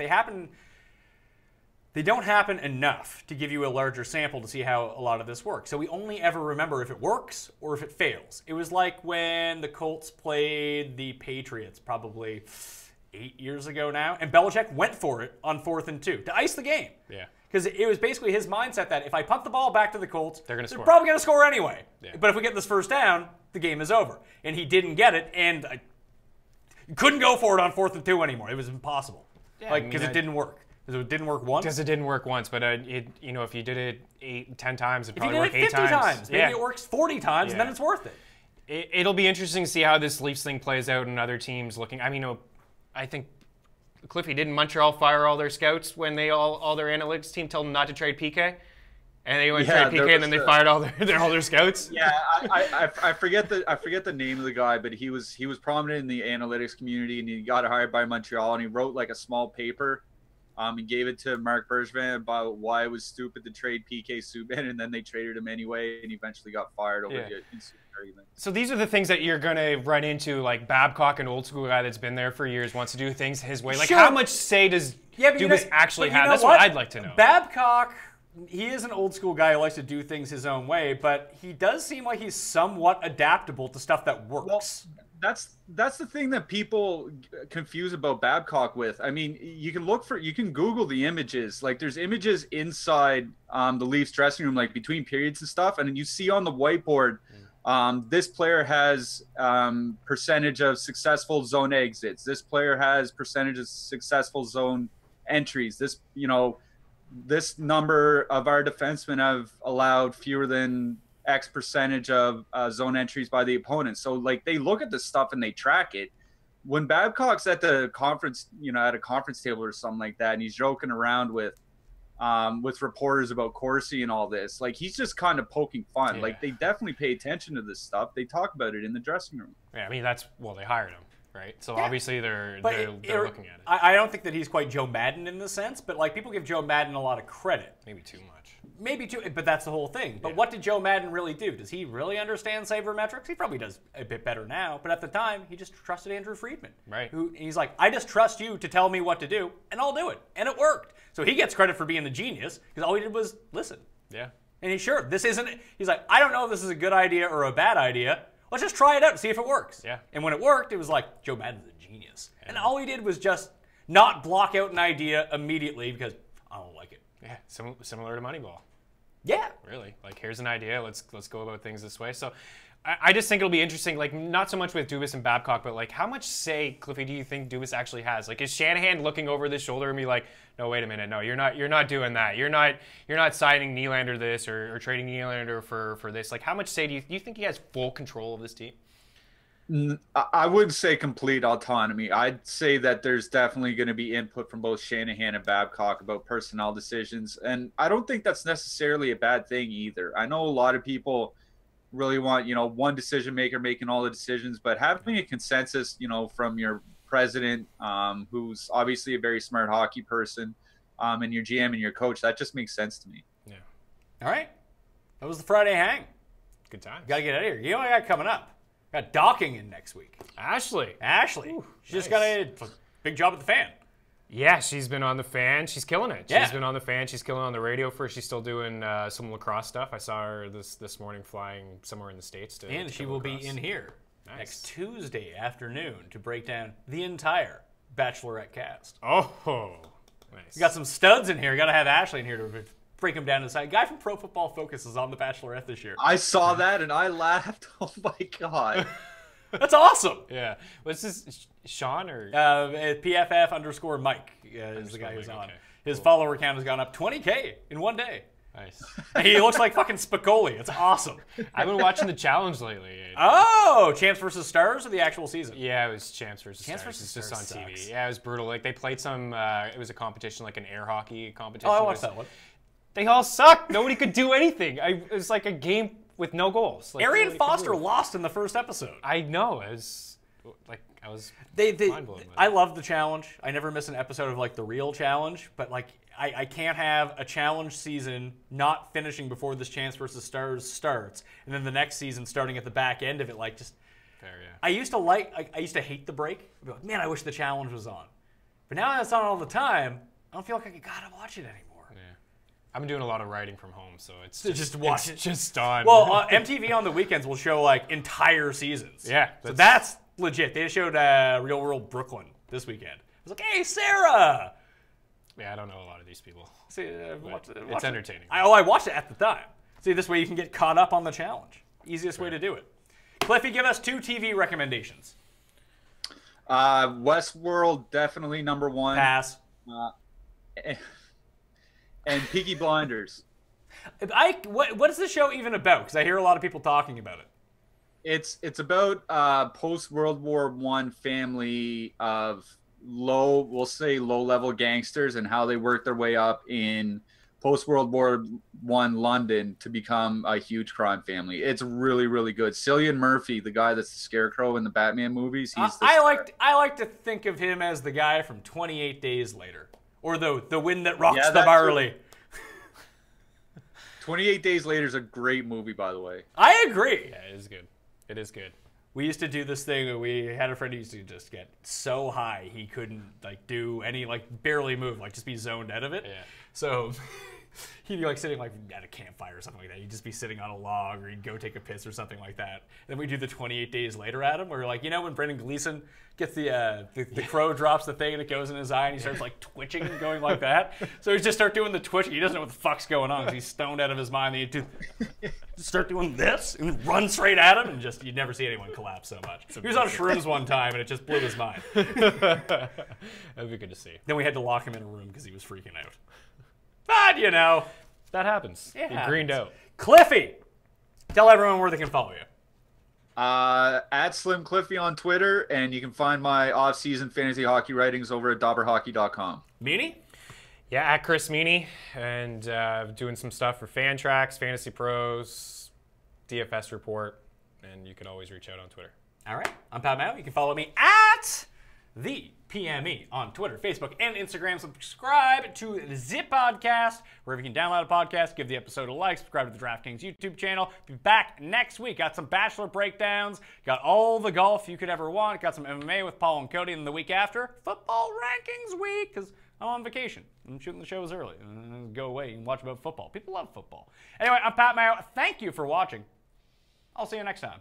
they don't happen enough to give you a larger sample to see how a lot of this works. So we only ever remember if it works or if it fails. It was like when the Colts played the Patriots, probably 8 years ago now, and Belichick went for it on 4th and 2 to ice the game. Yeah. Because it was basically his mindset that if I punt the ball back to the Colts, They're probably going to score anyway. Yeah. But if we get this first down, the game is over. And he didn't get it, and you couldn't go for it on 4th and 2 anymore. It was impossible. Yeah, Because it didn't work. Because it didn't work once. Because it didn't work once, but if you did it 8, 10 times, it If you probably did worked it 50 8 times. times, maybe it works 40 times, and then Yeah. it's worth it. It'll be interesting to see how this Leafs thing plays out and other teams looking. I mean, I think Cliffy, didn't Montreal fire all their scouts when they all their analytics team told them not to trade PK? And they went trade PK, and then they fired all their scouts. Yeah, I forget the name of the guy, but he was prominent in the analytics community, and he got hired by Montreal, and he wrote like a small paper. He gave it to Mark Bergevin about why it was stupid to trade PK Subban, and then they traded him anyway, and he eventually got fired over the argument. So these are the things that you're going to run into, like Babcock, an old school guy that's been there for years, wants to do things his way. Like, how much say does Dubas actually have? That's what I'd like to know. Babcock, he is an old school guy who likes to do things his own way, but he does seem like he's somewhat adaptable to stuff that works. Well, that's the thing that people confuse about Babcock with. I mean, you can Google the images. Like, there's images inside the Leafs dressing room, like between periods and stuff, and you see on the whiteboard, this player has percentage of successful zone exits. This player has percentage of successful zone entries. This number of our defensemen have allowed fewer than X percentage of zone entries by the opponent. So, like, they look at this stuff and they track it. When Babcock's at the conference, at a conference table or something like that, and he's joking around with reporters about Corsi and all this, like, he's just kind of poking fun. Yeah. Like, they definitely pay attention to this stuff. They talk about it in the dressing room. Yeah, I mean, they hired him, right? So obviously they're looking at it. I don't think that he's quite Joe Madden in the sense, but like, people give Joe Madden a lot of credit. Maybe too much. Maybe too, but that's the whole thing. But what did Joe Madden really do? Does he really understand sabermetrics? He probably does a bit better now, but at the time, he just trusted Andrew Friedman. Right. He's like, I just trust you to tell me what to do, and I'll do it. And it worked. So he gets credit for being the genius, because all he did was listen. Yeah. And he's like, I don't know if this is a good idea or a bad idea. Let's just try it out and see if it works. Yeah. And when it worked, it was like, Joe Madden's a genius. And all he did was just not block out an idea immediately because I don't like it. Yeah, similar to Moneyball. Yeah. Really. Like, here's an idea. Let's go about things this way. So I just think it'll be interesting, like, not so much with Dubas and Babcock, but, like, how much say, Cliffy, do you think Dubas actually has? Like, is Shanahan looking over this shoulder and be like, no, wait a minute, no, you're not doing that. You're not signing Nylander this or trading Nylander for this. Like, how much say do you think he has full control of this team? I wouldn't say complete autonomy. I'd say that there's definitely going to be input from both Shanahan and Babcock about personnel decisions. And I don't think that's necessarily a bad thing either. I know a lot of people really want, one decision maker making all the decisions, but having a consensus, from your president, who's obviously a very smart hockey person, and your GM and your coach, that just makes sense to me. Yeah. All right. That was the Friday hang. Good time. Got to get out of here. You know what I got coming up? Got docking in next week. Ashley. Ooh, she just got a big job at the Fan. Yeah, she's been on the Fan. She's killing it. Yeah. She's been on the Fan. She's killing it on the radio first. She's still doing some lacrosse stuff. I saw her this morning flying somewhere in the States to And she will be in here Nice. next Tuesday afternoon to break down the entire Bachelorette cast. Oh, nice. We got some studs in here. Got to have Ashley in here to break them down to the side. Guy from Pro Football Focus is on the Bachelorette this year. I saw that and I laughed. Oh my God. That's awesome. Yeah. What's this, Sean or? PFF_Mike is the guy who's on. Okay. His follower count has gone up 20K in one day. Nice. He looks like fucking Spicoli. It's awesome. I've been watching the challenge lately. Oh, Champs versus Stars or the actual season? Yeah, it was Champs versus Champs Stars. versus It's just Stars on TV. sucks. Yeah, it was brutal. Like, they played some. It was a competition, like an air hockey competition. Oh, I It watched was- that one. They all sucked. Nobody could do anything. It was like a game with no goals. Like, Arian nobody could Foster move. lost in the first episode. I know. It was like I was mind blown. I love the challenge. I never miss an episode of like the real challenge, but like I can't have a challenge season not finishing before this Chance versus Stars starts, and then the next season starting at the back end of it. Like just, fair, yeah. I used to hate the break. I'd be like, man, I wish the challenge was on. But now that it's on all the time, I don't feel like I gotta watch it anymore. Yeah. I've been doing a lot of writing from home, so it's just watch it's just on. Well, MTV on the weekends will show like entire seasons. Yeah, so that's legit. They showed Real World Brooklyn this weekend. I was like, hey, Sarah. Yeah, I don't know a lot of these people. See, it's entertaining. I watched it at the time. See, this way you can get caught up on the challenge. Easiest way to do it. Cliffy, give us 2 TV recommendations. Westworld, definitely number 1. Pass. And Peaky Blinders. What is the show even about? Because I hear a lot of people talking about it. It's about post World War I family of low-level gangsters and how they work their way up in post World War I London to become a huge crime family. It's really, really good. Cillian Murphy, the guy that's the Scarecrow in the Batman movies, I like to think of him as the guy from 28 Days Later, or the wind that rocks the barley. 28 Days Later is a great movie, by the way. I agree. Yeah, it is good. It is good. We used to do this thing where we had a friend who used to just get so high he couldn't like do any, like barely move, like just be zoned out of it. Yeah. So he'd be like sitting like at a campfire or something like that. He'd just be sitting on a log, or he'd go take a piss or something like that. Then we do the 28 Days Later at him, where like, you know when Brendan Gleeson gets the crow drops the thing and it goes in his eye and he starts like twitching and going like that. So he just start doing the twitching. He doesn't know what the fuck's going on because he's stoned out of his mind. And he'd start doing this and run straight at him, and just you'd never see anyone collapse so much. He was on shrooms one time and it just blew his mind. That'd be good to see. Then we had to lock him in a room because he was freaking out. But you know, that happens. He greened out. Cliffy, tell everyone where they can follow you. At Slim Cliffy on Twitter, and you can find my off-season fantasy hockey writings over at dauberhockey.com. Meaney? Yeah, at Chris Meaney, and doing some stuff for Fantrax, Fantasy Pros, DFS Report, and you can always reach out on Twitter. All right, I'm Pat Mayo. You can follow me at the PME on Twitter, Facebook, and Instagram. Subscribe to the Podcast, wherever you can download a podcast. Give the episode a like. Subscribe to the DraftKings YouTube channel. Be back next week. Got some Bachelor breakdowns. Got all the golf you could ever want. Got some MMA with Paul and Cody. And the week after, football rankings week, because I'm on vacation. I'm shooting the shows early. Go away and watch about football. People love football. Anyway, I'm Pat Mayo. Thank you for watching. I'll see you next time.